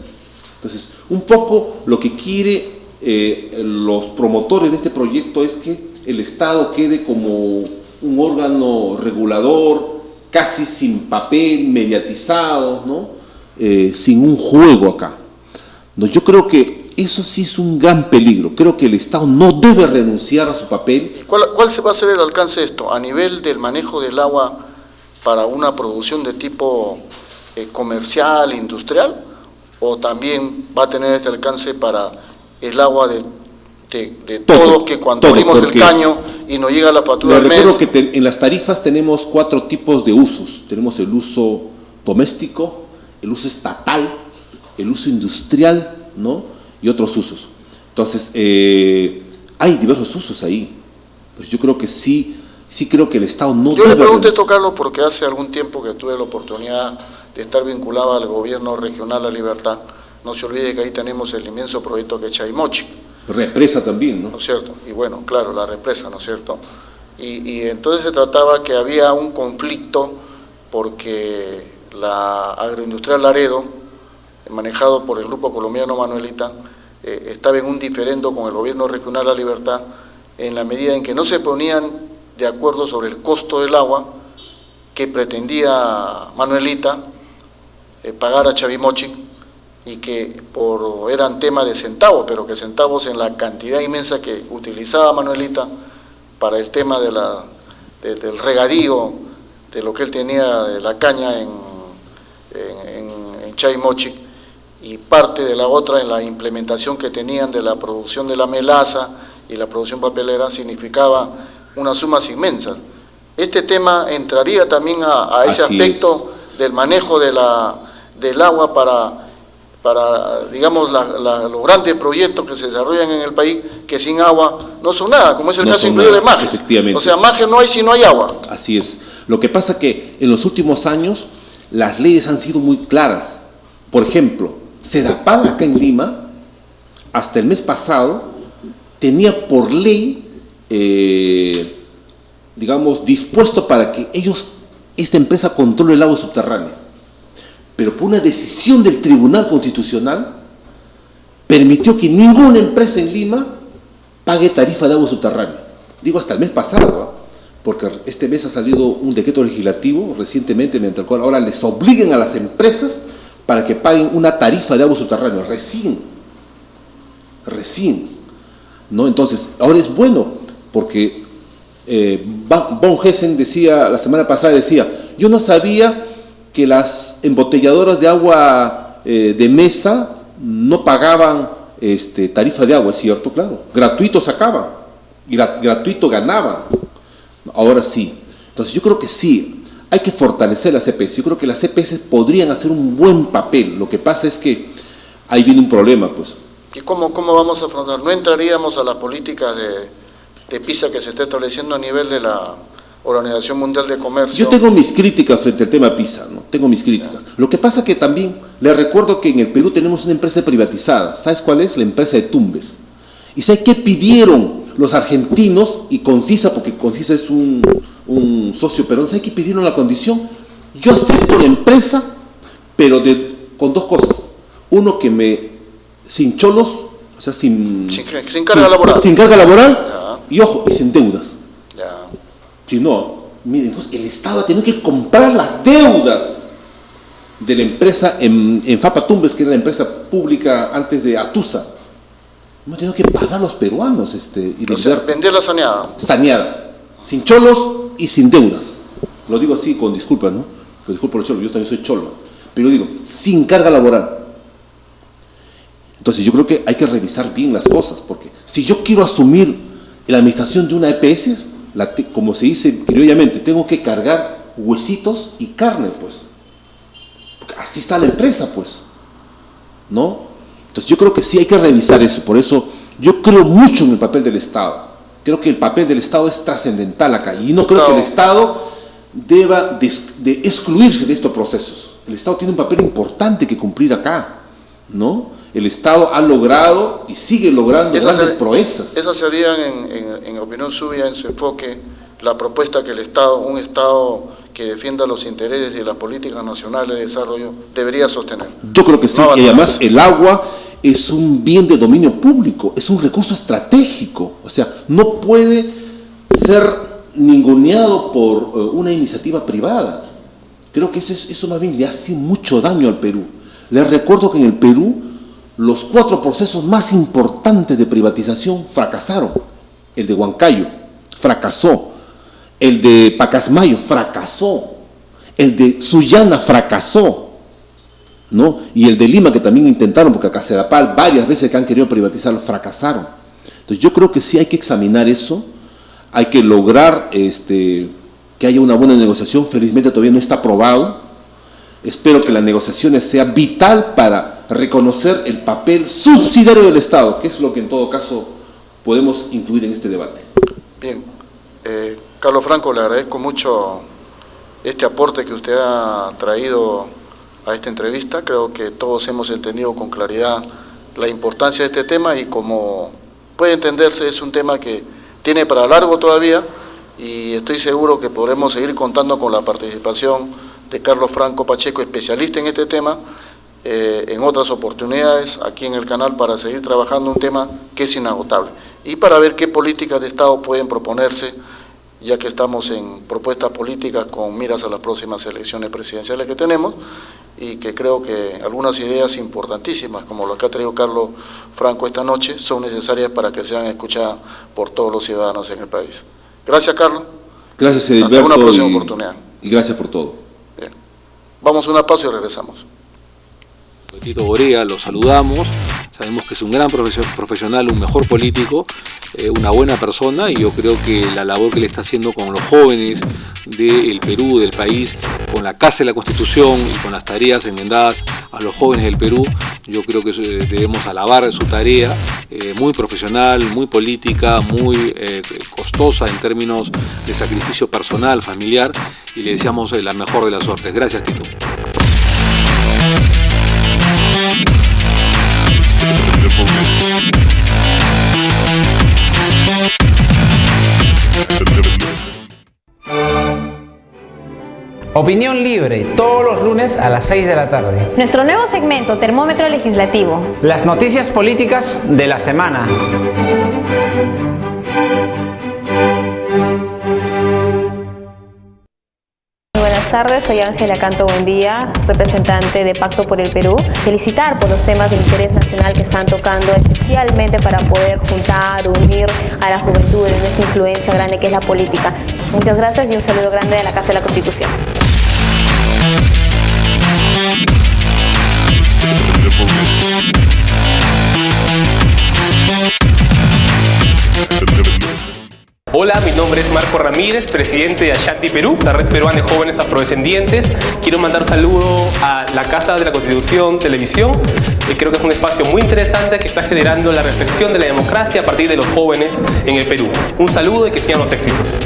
Speaker 4: Entonces, un poco lo que quiere los promotores de este proyecto es que el Estado quede como un órgano regulador, casi sin papel, mediatizado, ¿no? Sin un juego acá. No, yo creo que eso sí es un gran peligro. Creo que el Estado no debe renunciar a su papel.
Speaker 3: ¿Cuál se va a ser el alcance de esto? ¿A nivel del manejo del agua para una producción de tipo comercial, industrial? ¿O también va a tener este alcance para el agua de todos, que cuando abrimos el caño y nos llega la factura del mes?
Speaker 4: Recuerdo que en las tarifas tenemos 4 tipos de usos. Tenemos el uso doméstico, el uso estatal, el uso industrial, ¿no? Y otros usos. Entonces, hay diversos usos ahí. Pues yo creo que sí creo que el Estado no
Speaker 3: Yo le pregunto esto, Carlos, porque hace algún tiempo que tuve la oportunidad de estar vinculado al gobierno regional La Libertad. No se olvide que ahí tenemos el inmenso proyecto que es Chaymochi.
Speaker 4: Represa también, ¿no?
Speaker 3: ¿No es cierto? Y bueno, claro, la represa, ¿no es cierto? Y entonces se trataba que había un conflicto porque la agroindustrial Laredo, manejado por el grupo colombiano Manuelita, estaba en un diferendo con el gobierno regional La Libertad, en la medida en que no se ponían de acuerdo sobre el costo del agua que pretendía Manuelita pagar a Chavimochic, y que eran temas de centavos, pero que centavos en la cantidad inmensa que utilizaba Manuelita para el tema del regadío, de lo que él tenía de la caña en Chavimochic, y parte de la otra en la implementación que tenían de la producción de la melaza y la producción papelera, significaba unas sumas inmensas. Este tema entraría también a ese aspecto del manejo del agua para digamos, los grandes proyectos que se desarrollan en el país, que sin agua no son nada, como es el caso incluido de Majes.
Speaker 4: Efectivamente.
Speaker 3: O sea, Majes no hay si no hay agua.
Speaker 4: Así es. Lo que pasa que en los últimos años las leyes han sido muy claras. Por ejemplo, Sedapal acá en Lima, hasta el mes pasado, tenía por ley, digamos, dispuesto para que esta empresa controle el agua subterránea. Pero por una decisión del Tribunal Constitucional, permitió que ninguna empresa en Lima pague tarifa de agua subterránea. Digo hasta el mes pasado, porque este mes ha salido un decreto legislativo recientemente, mediante el cual ahora les obliguen a las empresas para que paguen una tarifa de agua subterránea, recién, ¿no? Entonces, ahora es bueno, porque Von Hessen decía, la semana pasada decía, yo no sabía que las embotelladoras de agua de mesa no pagaban tarifa de agua, es cierto, claro, gratuito sacaban, y gratuito ganaban, ahora sí. Entonces yo creo que sí, hay que fortalecer las EPS. Yo creo que las EPS podrían hacer un buen papel. Lo que pasa es que ahí viene un problema, pues.
Speaker 3: ¿Y cómo vamos a afrontar? ¿No entraríamos a la política de PISA que se está estableciendo a nivel de la Organización Mundial de Comercio?
Speaker 4: Yo tengo mis críticas frente al tema PISA, ¿no? Tengo mis críticas. Lo que pasa que también, les recuerdo que en el Perú tenemos una empresa privatizada. ¿Sabes cuál es? La empresa de Tumbes. ¿Y sabes qué pidieron los argentinos y Concisa, porque Concisa es un socio peruano? ¿Sabes qué pidieron la condición? Yo acepto la empresa, pero con dos cosas. Uno, que sin cholos, o sea, sin
Speaker 3: carga laboral.
Speaker 4: Sin carga laboral,
Speaker 3: Ya.
Speaker 4: y ojo, y sin deudas.
Speaker 3: Ya.
Speaker 4: Si no, miren, entonces el Estado ha tenido que comprar las deudas de la empresa en Fapa Tumbes, que era la empresa pública antes de Atusa. Hemos tenido que pagar los peruanos y
Speaker 3: O sea, venderla saneada.
Speaker 4: saneada, sin cholos y sin deudas. Lo digo así con disculpas, ¿no? Con disculpas por los cholos, yo también soy cholo, pero digo, sin carga laboral. Entonces yo creo que hay que revisar bien las cosas, porque si yo quiero asumir la administración de una EPS, como se dice criollamente, tengo que cargar huesitos y carne, pues. Porque así está la empresa, pues. ¿No? Entonces yo creo que sí hay que revisar eso. Por eso yo creo mucho en el papel del Estado. Creo que el papel del Estado es trascendental acá. Y no creo que el Estado deba de excluirse de estos procesos. El Estado tiene un papel importante que cumplir acá, ¿no? El Estado ha logrado y sigue logrando grandes proezas.
Speaker 3: Esas serían, en opinión suya, en su enfoque, la propuesta que un Estado que defienda los intereses y las políticas nacionales de desarrollo debería sostener.
Speaker 4: Yo creo que sí, y además el agua es un bien de dominio público, es un recurso estratégico, o sea, no puede ser ninguneado por una iniciativa privada. Creo que eso más bien le hace mucho daño al Perú. Les recuerdo que en el Perú los 4 procesos más importantes de privatización fracasaron. El de Huancayo fracasó, el de Pacasmayo fracasó, el de Sullana fracasó, ¿no? Y el de Lima, que también intentaron, porque acá Sedapal varias veces que han querido privatizarlo fracasaron. Entonces yo creo que sí hay que examinar eso, hay que lograr que haya una buena negociación. Felizmente todavía no está aprobado. Espero que las negociaciones sean vital para reconocer el papel subsidiario del Estado, que es lo que en todo caso podemos incluir en este debate.
Speaker 3: Bien, Carlos Franco, le agradezco mucho este aporte que usted ha traído a esta entrevista. Creo que todos hemos entendido con claridad la importancia de este tema y, como puede entenderse, es un tema que tiene para largo todavía, y estoy seguro que podremos seguir contando con la participación de Carlos Franco Pacheco, especialista en este tema, en otras oportunidades aquí en el canal para seguir trabajando un tema que es inagotable y para ver qué políticas de Estado pueden proponerse, ya que estamos en propuestas políticas con miras a las próximas elecciones presidenciales que tenemos, y que creo que algunas ideas importantísimas, como lo que ha traído Carlos Franco esta noche, son necesarias para que sean escuchadas por todos los ciudadanos en el país. Gracias, Carlos.
Speaker 4: Gracias, Edilberto.
Speaker 3: Hasta una próxima oportunidad.
Speaker 4: Y gracias por todo.
Speaker 3: Bien. Vamos a una pausa y regresamos.
Speaker 7: Tito Borea, lo saludamos, sabemos que es un gran profesional, un mejor político, una buena persona, y yo creo que la labor que le está haciendo con los jóvenes del Perú, del país, con la Casa de la Constitución y con las tareas enmendadas a los jóvenes del Perú, yo creo que debemos alabar su tarea, muy profesional, muy política, muy costosa en términos de sacrificio personal, familiar, y le deseamos la mejor de las suertes. Gracias, Tito.
Speaker 2: Opinión libre, todos los lunes a las 6 de la tarde.
Speaker 8: Nuestro nuevo segmento, Termómetro Legislativo.
Speaker 2: Las noticias políticas de la semana.
Speaker 8: Buenas tardes, soy Ángela Canto Buendía, representante de Pacto por el Perú. Felicitar por los temas de interés nacional que están tocando, especialmente para poder juntar, unir a la juventud en esta influencia grande que es la política. Muchas gracias y un saludo grande de la Casa de la Constitución.
Speaker 9: Hola, mi nombre es Marco Ramírez, presidente de Ashanti Perú, la red peruana de jóvenes afrodescendientes. Quiero mandar un saludo a la Casa de la Constitución Televisión. Creo que es un espacio muy interesante que está generando la reflexión de la democracia a partir de los jóvenes en el Perú. Un saludo y que sigan los éxitos.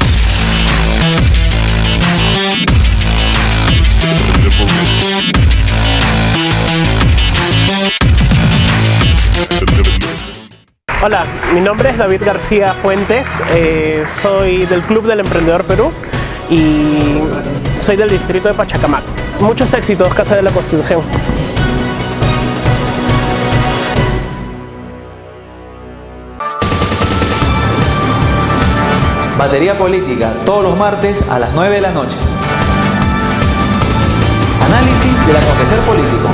Speaker 10: Hola, mi nombre es David García Fuentes, soy del Club del Emprendedor Perú y soy del distrito de Pachacamac. Muchos éxitos, Casa de la Constitución.
Speaker 11: Batería Política, todos los martes a las 9 de la noche. Análisis del acontecer político.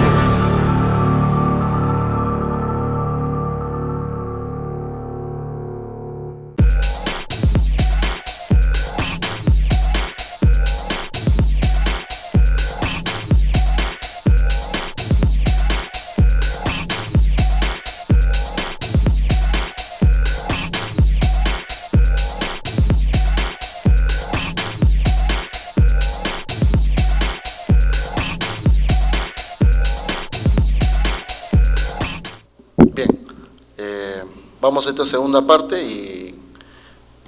Speaker 3: Vamos a esta segunda parte y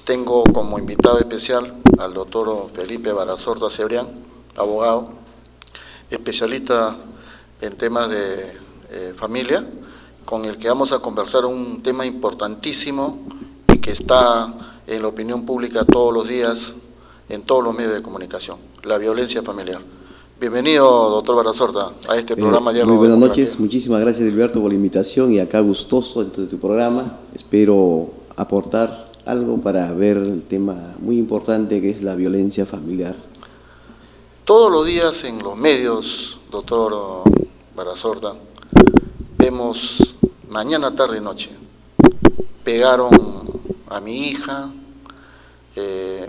Speaker 3: tengo como invitado especial al doctor Felipe Barazorda Cebrián, abogado, especialista en temas de familia, con el que vamos a conversar un tema importantísimo y que está en la opinión pública todos los días en todos los medios de comunicación, la violencia familiar. Bienvenido, doctor Barazorda, a este programa Diálogo.
Speaker 12: Muy buenas noches, muchísimas gracias, Edilberto, por la invitación y acá gustoso dentro de tu programa. Espero aportar algo para ver el tema muy importante que es la violencia familiar.
Speaker 3: Todos los días en los medios, doctor Barazorda, vemos mañana, tarde y noche. Pegaron a mi hija,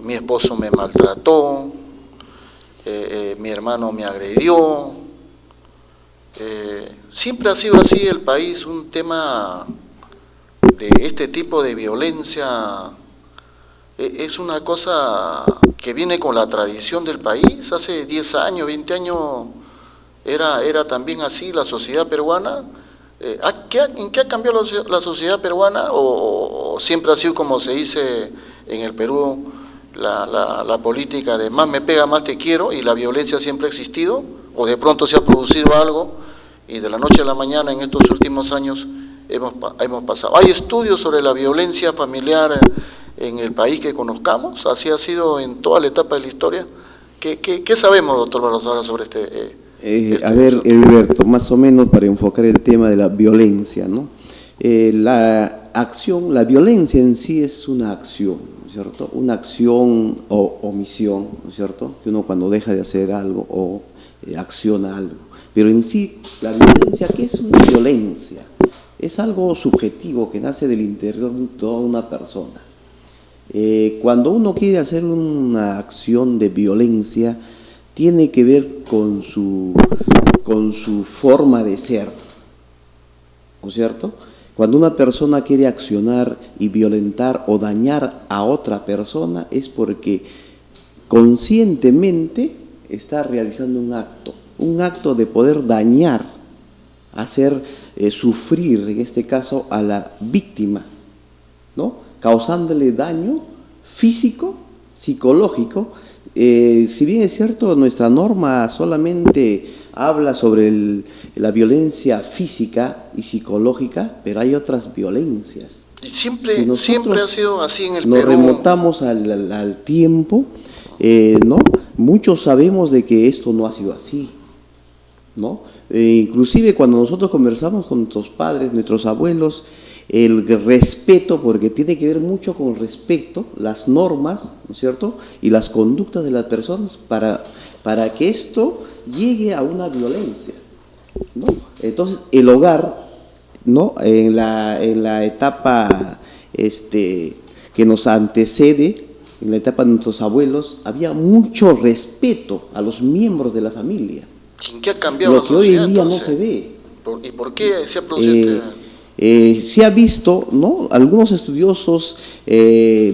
Speaker 3: mi esposo me maltrató, mi hermano me agredió. Siempre ha sido así el país, un tema de este tipo de violencia. Es una cosa que viene con la tradición del país. Hace 10 años, 20 años era también así la sociedad peruana. ¿En qué ha cambiado la sociedad peruana? ¿O siempre ha sido, como se dice en el Perú, la política de más me pega, más te quiero, y la violencia siempre ha existido? ¿O de pronto se ha producido algo y de la noche a la mañana en estos últimos años hemos pasado? ¿Hay estudios sobre la violencia familiar en el país que conozcamos? ¿Así ha sido en toda la etapa de la historia? ¿Qué sabemos, doctor Barroso, sobre este?
Speaker 12: A ver, Edilberto, más o menos para enfocar el tema de la violencia, ¿no? La violencia en sí es una acción, ¿no es cierto? Una acción o omisión, ¿no es cierto? Que uno cuando deja de hacer algo o acciona algo. Pero en sí, la violencia, ¿qué es una violencia? Es algo subjetivo que nace del interior de toda una persona. Cuando uno quiere hacer una acción de violencia, tiene que ver con su forma de ser, ¿no es cierto? Cuando una persona quiere accionar y violentar o dañar a otra persona es porque conscientemente está realizando un acto de poder dañar, hacer sufrir, en este caso, a la víctima, ¿no? Causándole daño físico, psicológico. Si bien es cierto, nuestra norma solamente habla sobre la violencia física y psicológica, pero hay otras violencias.
Speaker 3: Y siempre ha sido así en el
Speaker 12: Perú. Nos remontamos al tiempo, ¿no? Muchos sabemos de que esto no ha sido así, ¿no? Inclusive cuando nosotros conversamos con nuestros padres, nuestros abuelos, el respeto, porque tiene que ver mucho con el respeto, las normas, ¿no es cierto?, y las conductas de las personas para que esto llegue a una violencia, ¿no? Entonces, el hogar, ¿no?, en la etapa que nos antecede, en la etapa de nuestros abuelos, había mucho respeto a los miembros de la familia.
Speaker 3: ¿En qué ha cambiado
Speaker 12: lo que hoy en día no se ve?
Speaker 3: ¿Y por qué se ha producido
Speaker 12: se ha visto, ¿no? Algunos estudiosos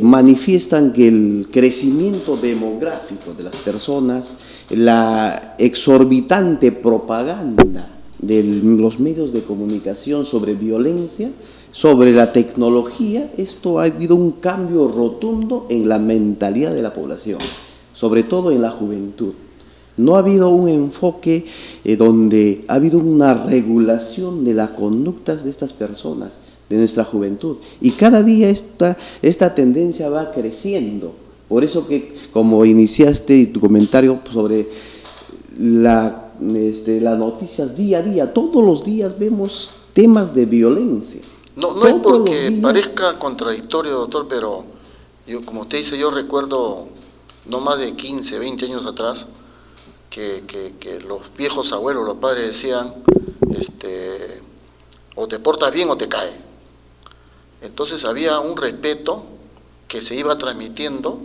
Speaker 12: manifiestan que el crecimiento demográfico de las personas, la exorbitante propaganda de los medios de comunicación sobre violencia, sobre la tecnología, esto ha habido un cambio rotundo en la mentalidad de la población, sobre todo en la juventud. No ha habido un enfoque donde ha habido una regulación de las conductas de estas personas, de nuestra juventud. Y cada día esta tendencia va creciendo. Por eso que, como iniciaste tu comentario sobre las noticias día a día, todos los días vemos temas de violencia.
Speaker 3: No es porque parezca contradictorio, doctor, pero yo, como usted dice, yo recuerdo no más de 15, 20 años atrás, que los viejos abuelos, los padres decían, o te portas bien o te cae. Entonces había un respeto que se iba transmitiendo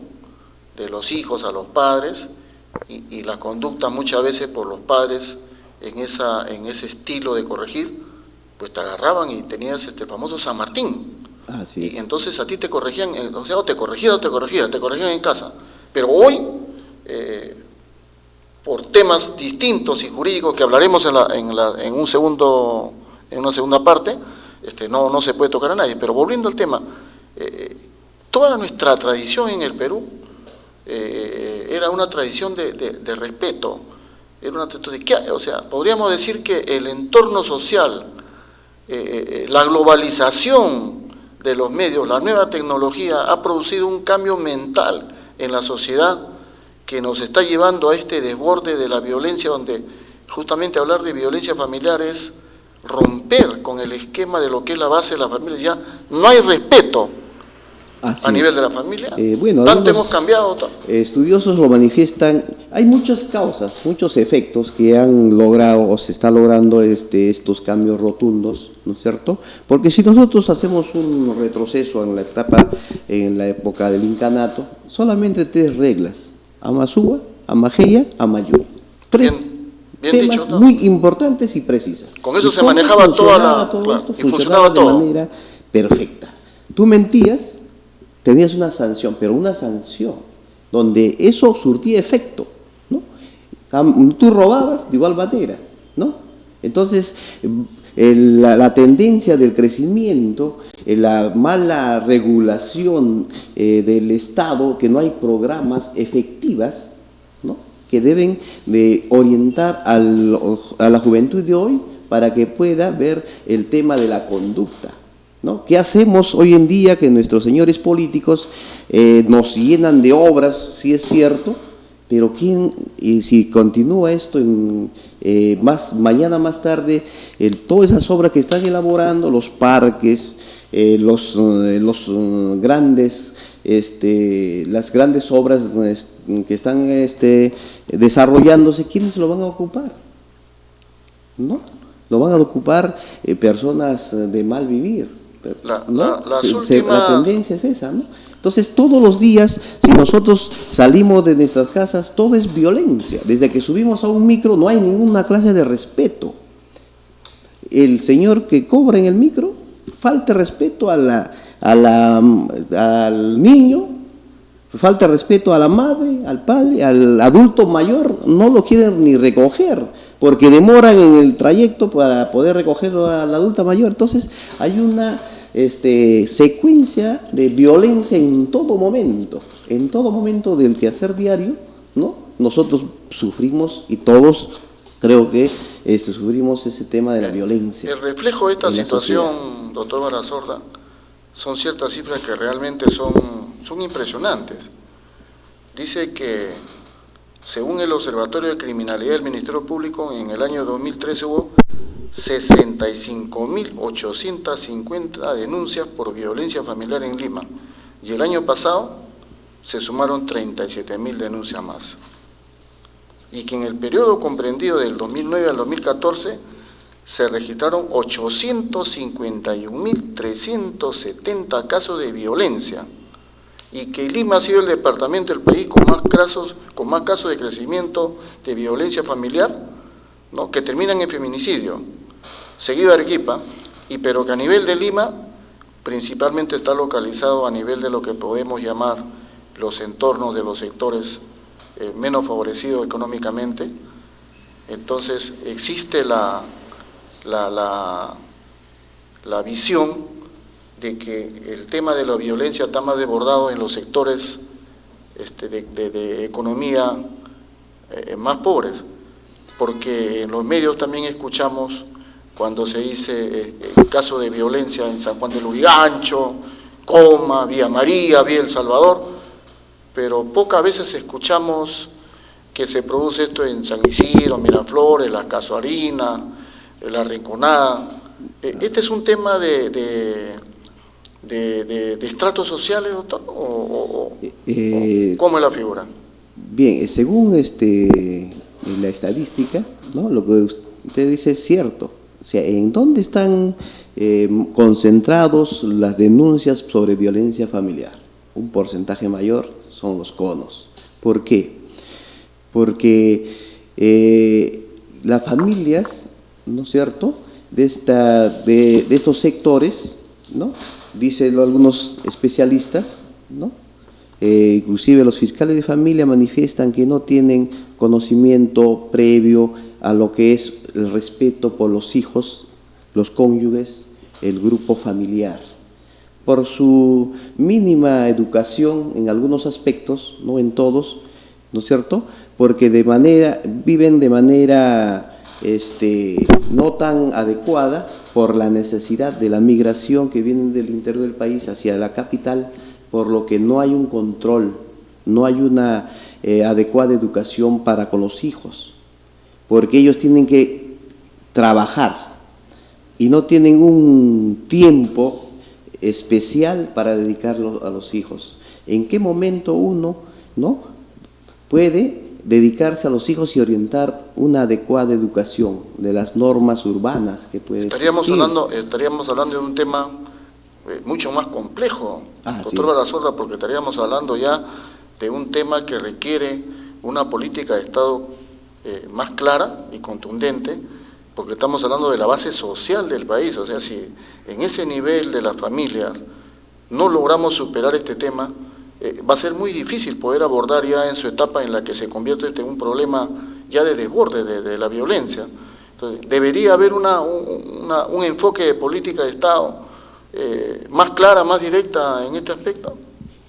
Speaker 3: de los hijos a los padres y la conducta muchas veces por los padres en ese estilo de corregir, pues te agarraban y tenías el famoso San Martín. Y entonces a ti te corregían, o sea, o te corregían en casa. Pero hoy, por temas distintos y jurídicos que hablaremos en una segunda parte, no se puede tocar a nadie. Pero volviendo al tema, toda nuestra tradición en el Perú era una tradición de respeto, era una tradición o sea, podríamos decir que el entorno social, la globalización de los medios, la nueva tecnología ha producido un cambio mental en la sociedad que nos está llevando a este desborde de la violencia, donde justamente hablar de violencia familiar es romper con el esquema de lo que es la base de la familia. Ya no hay respeto a nivel de la familia. Tanto hemos cambiado.
Speaker 12: Estudiosos lo manifiestan. Hay muchas causas, muchos efectos que han logrado o se está logrando estos cambios rotundos, ¿no es cierto? Porque si nosotros hacemos un retroceso en la época del incanato, solamente 3 reglas: Amazúa, Amajeya, Amayú. 3 temas dicho, ¿no? Muy importantes y precisas.
Speaker 3: Con eso se manejaba todo esto,
Speaker 12: y funcionaba de manera perfecta. Tú mentías, tenías una sanción, pero una sanción donde eso surtía efecto, ¿no? Tú robabas de igual manera, ¿no? Entonces, la tendencia del crecimiento, la mala regulación del Estado, que no hay programas efectivas, ¿no?, que deben de orientar a la juventud de hoy para que pueda ver el tema de la conducta, ¿no? ¿Qué hacemos hoy en día que nuestros señores políticos nos llenan de obras, sí es cierto, Pero y si continúa esto, mañana más tarde, todas esas obras que están elaborando, los parques, las grandes obras que están desarrollándose, ¿quiénes lo van a ocupar? ¿No? Lo van a ocupar personas de mal vivir. ¿no? La tendencia es esa, ¿no? Entonces, todos los días, si nosotros salimos de nuestras casas, todo es violencia. Desde que subimos a un micro no hay ninguna clase de respeto. El señor que cobra en el micro falta respeto al niño, falta respeto a la madre, al padre, al adulto mayor, no lo quieren ni recoger, porque demoran en el trayecto para poder recogerlo a la adulta mayor. Entonces, hay una secuencia de violencia en todo momento del quehacer diario, ¿no? Nosotros sufrimos, y todos creo que sufrimos ese tema de la violencia.
Speaker 3: El reflejo de esta situación, doctor Barazorda, son ciertas cifras que realmente son impresionantes. Dice que, según el Observatorio de Criminalidad del Ministerio Público, en el año 2013 hubo 65.850 denuncias por violencia familiar en Lima, y el año pasado se sumaron 37.000 denuncias más, y que en el periodo comprendido del 2009 al 2014 se registraron 851.370 casos de violencia, y que Lima ha sido el departamento del país con más casos de crecimiento de violencia familiar, ¿no?, que terminan en feminicidio, seguido de Arequipa, pero que a nivel de Lima principalmente está localizado a nivel de lo que podemos llamar los entornos de los sectores menos favorecidos económicamente. Entonces existe la visión de que el tema de la violencia está más desbordado en los sectores de economía más pobres, porque en los medios también escuchamos cuando se dice caso de violencia en San Juan de Lurigancho, Coma, Villa María, Villa El Salvador, pero pocas veces escuchamos que se produce esto en San Isidro, Miraflores, La Casuarina, La Rinconada. ¿Este es un tema de estratos sociales, doctor? ¿O cómo es la figura?
Speaker 12: Bien, según la estadística, ¿no?, lo que usted dice es cierto. O sea, ¿en dónde están concentrados las denuncias sobre violencia familiar? Un porcentaje mayor son los conos. ¿Por qué? Porque las familias, ¿no es cierto?, de estos sectores, ¿no?, dicen algunos especialistas, ¿no?, inclusive los fiscales de familia manifiestan que no tienen conocimiento previo a lo que es el respeto por los hijos, los cónyuges, el grupo familiar, por su mínima educación en algunos aspectos, no en todos, ¿no es cierto?, porque viven de manera no tan adecuada por la necesidad de la migración que vienen del interior del país hacia la capital, por lo que no hay un control, no hay una adecuada educación para con los hijos, porque ellos tienen que trabajar y no tienen un tiempo especial para dedicarlo a los hijos. ¿En qué momento uno, ¿no?, puede dedicarse a los hijos y orientar una adecuada educación de las normas urbanas que puede
Speaker 3: estaríamos hablando de un tema mucho más complejo, doctor Barazorda, porque estaríamos hablando ya de un tema que requiere una política de Estado más clara y contundente, porque estamos hablando de la base social del país. O sea, si en ese nivel de las familias no logramos superar este tema, va a ser muy difícil poder abordar ya en su etapa en la que se convierte en un problema ya de desborde de la violencia. Entonces, debería haber un enfoque de política de Estado más clara, más directa en este aspecto.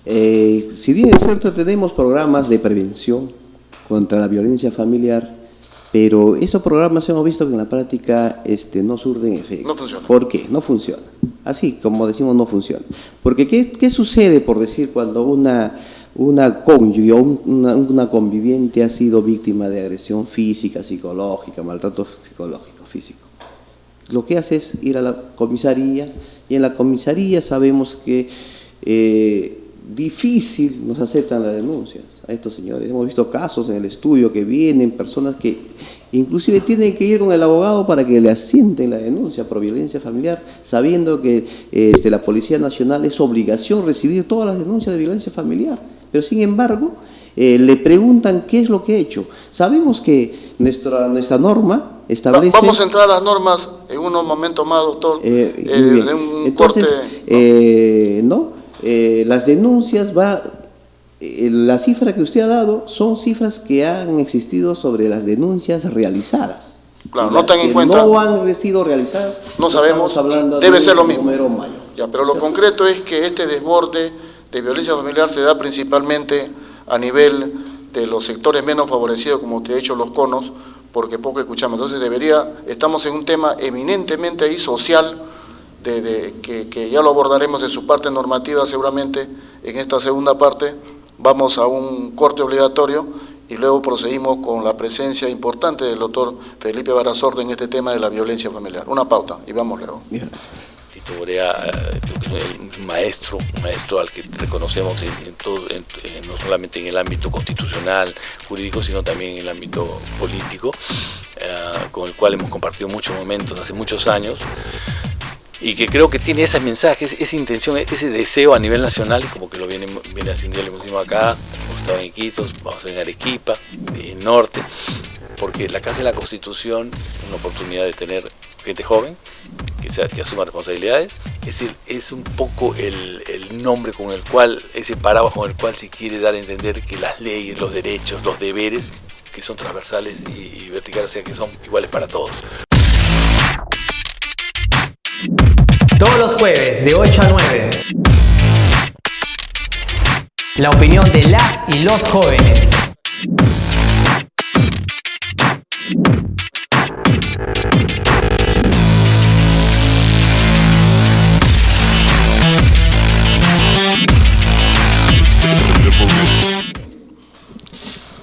Speaker 12: Si bien es cierto, tenemos programas de prevención contra la violencia familiar, pero esos programas hemos visto que en la práctica no surten efecto.
Speaker 3: No funciona.
Speaker 12: ¿Por qué? No funciona. Así como decimos, no funciona. Porque ¿qué sucede, por decir, cuando una una cónyuge o una conviviente ha sido víctima de agresión física, psicológica, maltrato psicológico, físico. Lo que hace es ir a la comisaría, y en la comisaría sabemos que difícil nos aceptan las denuncias a estos señores. Hemos visto casos en el estudio que vienen personas que inclusive tienen que ir con el abogado para que le asienten la denuncia por violencia familiar, sabiendo que la Policía Nacional es obligación recibir todas las denuncias de violencia familiar, pero sin embargo le preguntan qué es lo que ha hecho. Sabemos que nuestra norma establece...
Speaker 3: Vamos a entrar a las normas en unos momentos más, doctor.
Speaker 12: Entonces, las denuncias la cifra que usted ha dado son cifras que han existido sobre las denuncias realizadas.
Speaker 3: Claro, no están en cuenta.
Speaker 12: No han sido realizadas.
Speaker 3: No sabemos, debe ser lo mismo. Ya, pero lo concreto es que este desborde de violencia familiar se da principalmente a nivel de los sectores menos favorecidos, como te he dicho, los conos, porque poco escuchamos. Entonces estamos en un tema eminentemente ahí social, que ya lo abordaremos en su parte normativa seguramente en esta segunda parte. Vamos a un corte obligatorio y luego procedimos con la presencia importante del doctor Felipe Barazorda en este tema de la violencia familiar. Una pauta y vamos luego.
Speaker 1: Tito Borea, un maestro al que reconocemos no solamente en el ámbito constitucional, jurídico, sino también en el ámbito político, con el cual hemos compartido muchos momentos hace muchos años, y que creo que tiene ese mensaje, esa intención, ese deseo a nivel nacional, y como que lo viene haciendo, lo hemos acá, hemos estado en Iquitos, vamos a estar en Arequipa, en Norte, porque la Casa de la Constitución es una oportunidad de tener gente joven, que asuma responsabilidades, es decir, es un poco el nombre con el cual, ese paraguas con el cual se quiere dar a entender que las leyes, los derechos, los deberes, que son transversales y verticales, o sea, que son iguales para todos.
Speaker 2: Todos los jueves de 8 a 9. La opinión de las y los jóvenes.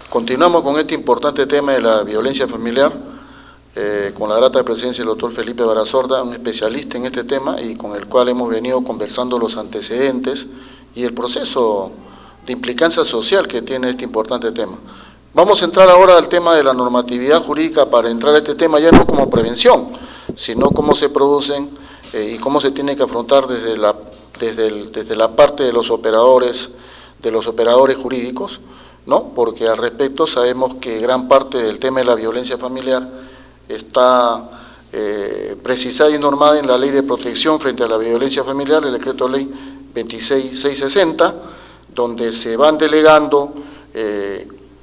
Speaker 3: Continuamos con este importante tema de la violencia familiar, con la grata presencia del doctor Felipe Barazorda, un especialista en este tema y con el cual hemos venido conversando los antecedentes y el proceso de implicancia social que tiene este importante tema. Vamos a entrar ahora al tema de la normatividad jurídica para entrar a este tema ya no como prevención, sino cómo se producen y cómo se tiene que afrontar desde la parte de los operadores jurídicos, ¿no? Porque al respecto sabemos que gran parte del tema de la violencia familiar está precisada y normada en la Ley de Protección frente a la Violencia Familiar, el Decreto Ley 26660, donde se van delegando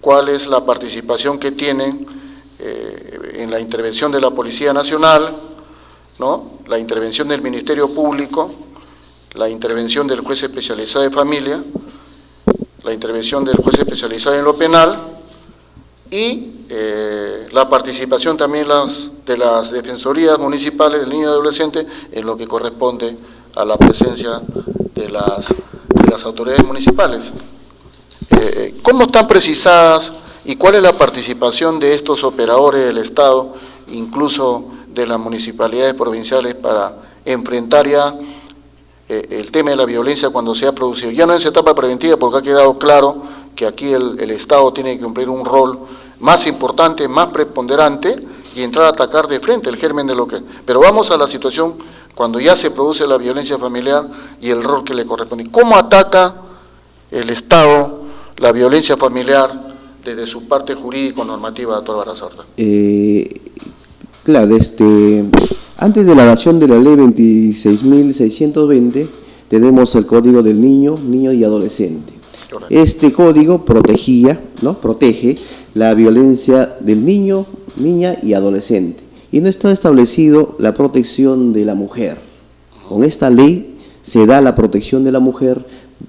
Speaker 3: cuál es la participación que tienen en la intervención de la Policía Nacional, ¿no? La intervención del Ministerio Público, la intervención del juez especializado de familia, la intervención del juez especializado en lo penal y la participación también de las defensorías municipales del niño y adolescente en lo que corresponde a la presencia de las autoridades municipales. ¿Cómo están precisadas y cuál es la participación de estos operadores del Estado, incluso de las municipalidades provinciales, para enfrentar ya el tema de la violencia cuando se ha producido? Ya no en esa etapa preventiva, porque ha quedado claro que aquí el Estado tiene que cumplir un rol más importante, más preponderante y entrar a atacar de frente el germen de lo que... Pero vamos a la situación cuando ya se produce la violencia familiar y el rol que le corresponde. ¿Cómo ataca el Estado la violencia familiar desde su parte jurídico-normativa, doctor Barazorda?
Speaker 12: Claro, antes de la dación de la ley 26.620 tenemos el Código del Niño y Adolescente. Este código protege la violencia del niño, niña y adolescente. Y no está establecido la protección de la mujer. Con esta ley se da la protección de la mujer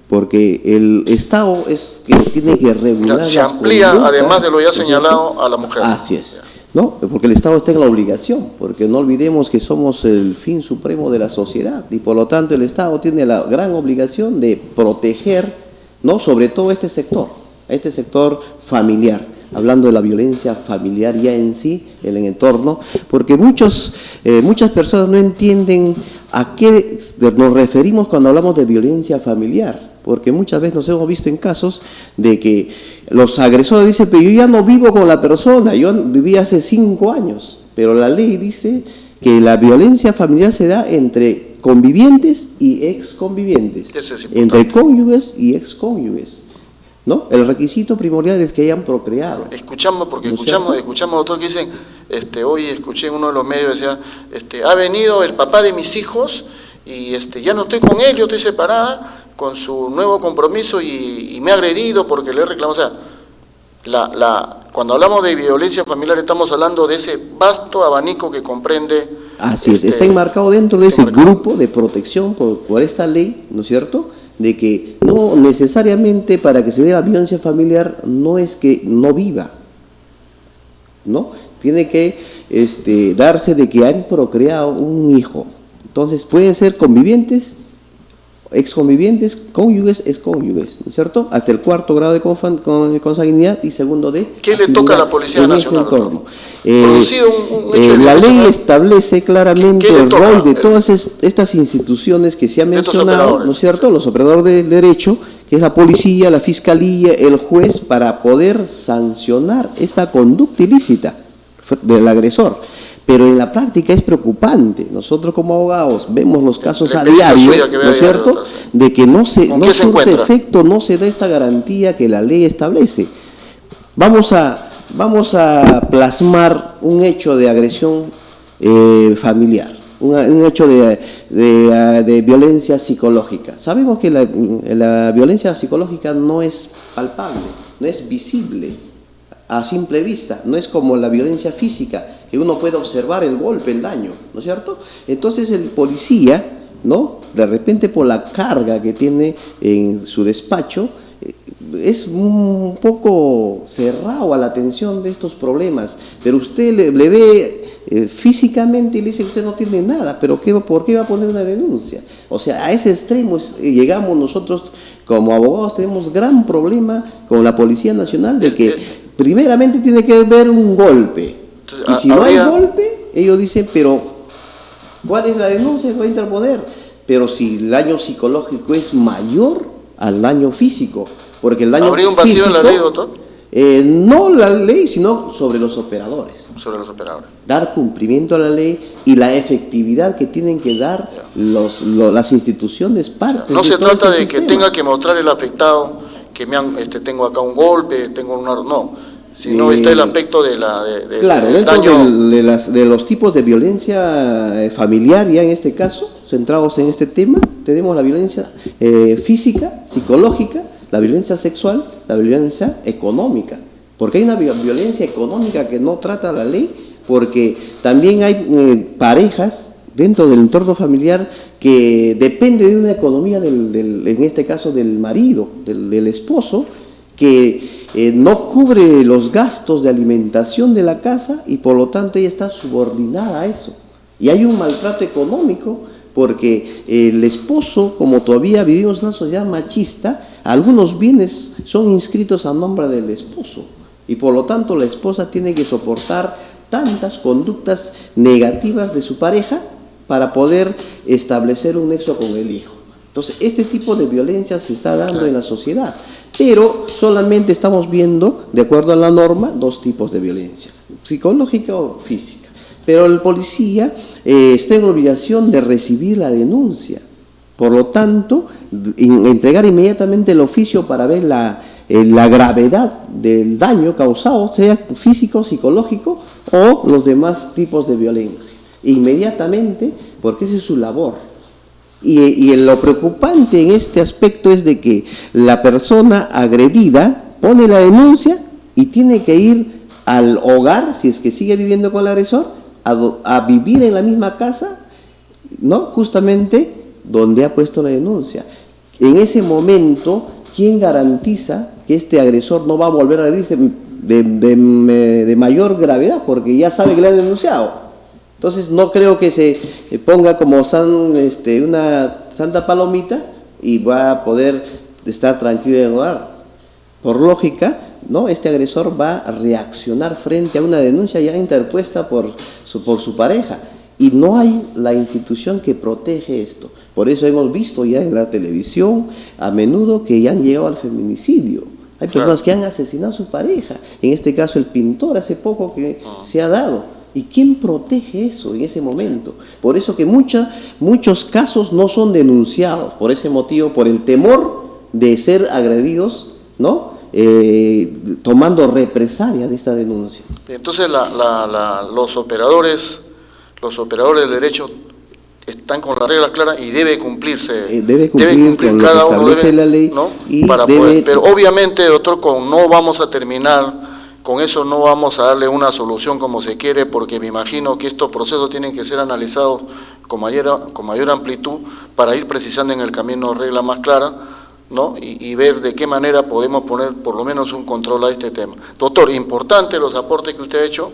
Speaker 12: porque el Estado es que tiene que regular.
Speaker 3: Se amplía, además de lo ya señalado, a la mujer.
Speaker 12: Así es. ¿No? Porque el Estado está en la obligación, porque no olvidemos que somos el fin supremo de la sociedad y por lo tanto el Estado tiene la gran obligación de proteger ¿no? Sobre todo este sector familiar, hablando de la violencia familiar ya en sí, en el entorno, porque muchas personas no entienden a qué nos referimos cuando hablamos de violencia familiar, porque muchas veces nos hemos visto en casos de que los agresores dicen, pero yo ya no vivo con la persona, yo viví hace 5 años, pero la ley dice que la violencia familiar se da entre convivientes y exconvivientes, entre cónyuges y excónyuges, ¿no? El requisito primordial es que hayan procreado.
Speaker 3: Escuchamos, doctor, que dicen, hoy escuché en uno de los medios, decía, ha venido el papá de mis hijos y ya no estoy con él, yo estoy separada con su nuevo compromiso y me ha agredido porque le he reclamado. O sea, cuando hablamos de violencia familiar estamos hablando de ese vasto abanico que comprende.
Speaker 12: Así es, está enmarcado dentro de ese grupo de protección por esta ley, ¿no es cierto?, de que no necesariamente para que se dé la violencia familiar no es que no viva, ¿no? Tiene que darse de que han procreado un hijo. Entonces pueden ser convivientes, exconvivientes, cónyuges, excónyuges, ¿no es cierto? Hasta el 4º grado de consanguinidad y 2º de...
Speaker 3: ¿Qué le toca a la Policía Nacional?
Speaker 12: La ley establece claramente el rol de todas estas instituciones que se han mencionado, ¿no es cierto? Los operadores de derecho, que es la policía, la fiscalía, el juez, para poder sancionar esta conducta ilícita del agresor. Pero en la práctica es preocupante. Nosotros como abogados vemos los casos a diario, ¿no es cierto?, de que no surte efecto, no se da esta garantía que la ley establece. Vamos a plasmar un hecho de agresión familiar, un hecho de violencia psicológica. Sabemos que la violencia psicológica no es palpable, no es visible a simple vista, no es como la violencia física, que uno puede observar el golpe, el daño, ¿no es cierto? Entonces el policía, ¿no?, de repente por la carga que tiene en su despacho, es un poco cerrado a la atención de estos problemas, pero usted le ve físicamente y le dice que usted no tiene nada, pero ¿por qué va a poner una denuncia? O sea, a ese extremo llegamos nosotros como abogados, tenemos gran problema con la Policía Nacional de que primeramente tiene que haber un golpe, y si no hay golpe, ellos dicen, pero ¿cuál es la denuncia que va a interponer? Pero si el daño psicológico es mayor al daño físico, porque el daño
Speaker 3: ¿habría un vacío en la ley, doctor?
Speaker 12: No la ley, sino sobre los operadores.
Speaker 3: Sobre los operadores.
Speaker 12: Dar cumplimiento a la ley y la efectividad que tienen que dar las instituciones partes.
Speaker 3: No se trata de que tenga que mostrar el afectado que tengo acá un golpe, tengo un... No, sino está el aspecto del
Speaker 12: daño. De los tipos de violencia familiar, ya en este caso, centrados en este tema, tenemos la violencia física, psicológica, la violencia sexual, la violencia económica. Porque hay una violencia económica que no trata la ley, porque también hay parejas dentro del entorno familiar que depende de una economía, en este caso del marido, del esposo, que no cubre los gastos de alimentación de la casa y por lo tanto ella está subordinada a eso. Y hay un maltrato económico porque el esposo, como todavía vivimos en una sociedad machista, algunos bienes son inscritos a nombre del esposo y por lo tanto la esposa tiene que soportar tantas conductas negativas de su pareja para poder establecer un nexo con el hijo. Entonces, este tipo de violencia se está dando en la sociedad, pero solamente estamos viendo, de acuerdo a la norma, 2 tipos de violencia, psicológica o física. Pero el policía está en obligación de recibir la denuncia. Por lo tanto, entregar inmediatamente el oficio para ver la gravedad del daño causado, sea físico, psicológico o los demás tipos de violencia. Inmediatamente, porque esa es su labor. Y lo preocupante en este aspecto es de que la persona agredida pone la denuncia y tiene que ir al hogar, si es que sigue viviendo con el agresor, a vivir en la misma casa, ¿no?, justamente donde ha puesto la denuncia. En ese momento, ¿quién garantiza que este agresor no va a volver a agredirse de mayor gravedad? Porque ya sabe que le han denunciado. Entonces no creo que se ponga como una santa palomita y va a poder de estar tranquilo en el hogar. Por lógica, ¿no? Este agresor va a reaccionar frente a una denuncia ya interpuesta por su pareja. Y no hay la institución que protege esto. Por eso hemos visto ya en la televisión a menudo que ya han llegado al feminicidio. Hay personas que han asesinado a su pareja. En este caso el pintor hace poco que se ha dado. ¿Y quién protege eso en ese momento? Por eso que muchos casos no son denunciados. Por ese motivo, por el temor de ser agredidos, ¿no? Tomando represalia de esta denuncia.
Speaker 3: Entonces los operadores del derecho están con las reglas claras y debe cumplirse.
Speaker 12: Debe cumplir con
Speaker 3: cada
Speaker 12: lo que
Speaker 3: uno
Speaker 12: establece la ley,
Speaker 3: ¿no?
Speaker 12: Y
Speaker 3: para poder. Pero obviamente, doctor, no vamos a terminar, con eso no vamos a darle una solución como se quiere, porque me imagino que estos procesos tienen que ser analizados con mayor amplitud para ir precisando en el camino reglas más claras, ¿no? Y ver de qué manera podemos poner por lo menos un control a este tema. Doctor, importante los aportes que usted ha hecho.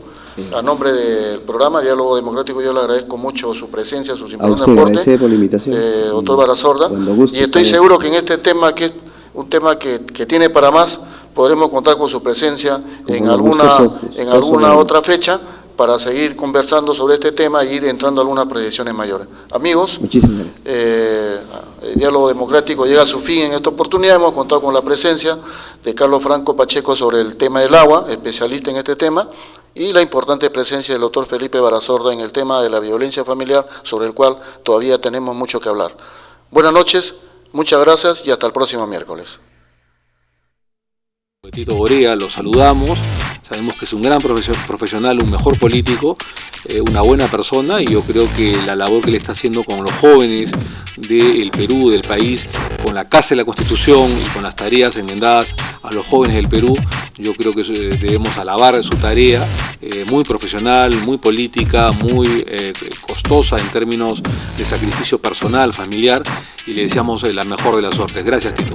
Speaker 3: A nombre del programa Diálogo Democrático, yo le agradezco mucho su presencia, sus importantes aportes.
Speaker 12: Gracias por la invitación.
Speaker 3: Doctor Barazorda.
Speaker 12: Y
Speaker 3: estoy seguro que en este tema, que es un tema que tiene para más, podremos contar con su presencia en alguna otra fecha para seguir conversando sobre este tema e ir entrando a algunas proyecciones mayores. Amigos,
Speaker 12: muchísimas gracias.
Speaker 3: El Diálogo Democrático llega a su fin en esta oportunidad. Hemos contado con la presencia de Carlos Franco Pacheco sobre el tema del agua, especialista en este tema, y la importante presencia del doctor Felipe Barazorda en el tema de la violencia familiar, sobre el cual todavía tenemos mucho que hablar. Buenas noches, muchas gracias y hasta el próximo miércoles.
Speaker 7: Tito Borea, lo saludamos, sabemos que es un gran profesional, un mejor político, una buena persona, y yo creo que la labor que le está haciendo con los jóvenes del Perú, del país, con la Casa de la Constitución y con las tareas enmendadas a los jóvenes del Perú, yo creo que debemos alabar su tarea, muy profesional, muy política, muy costosa en términos de sacrificio personal, familiar, y le deseamos la mejor de las suertes. Gracias, Tito.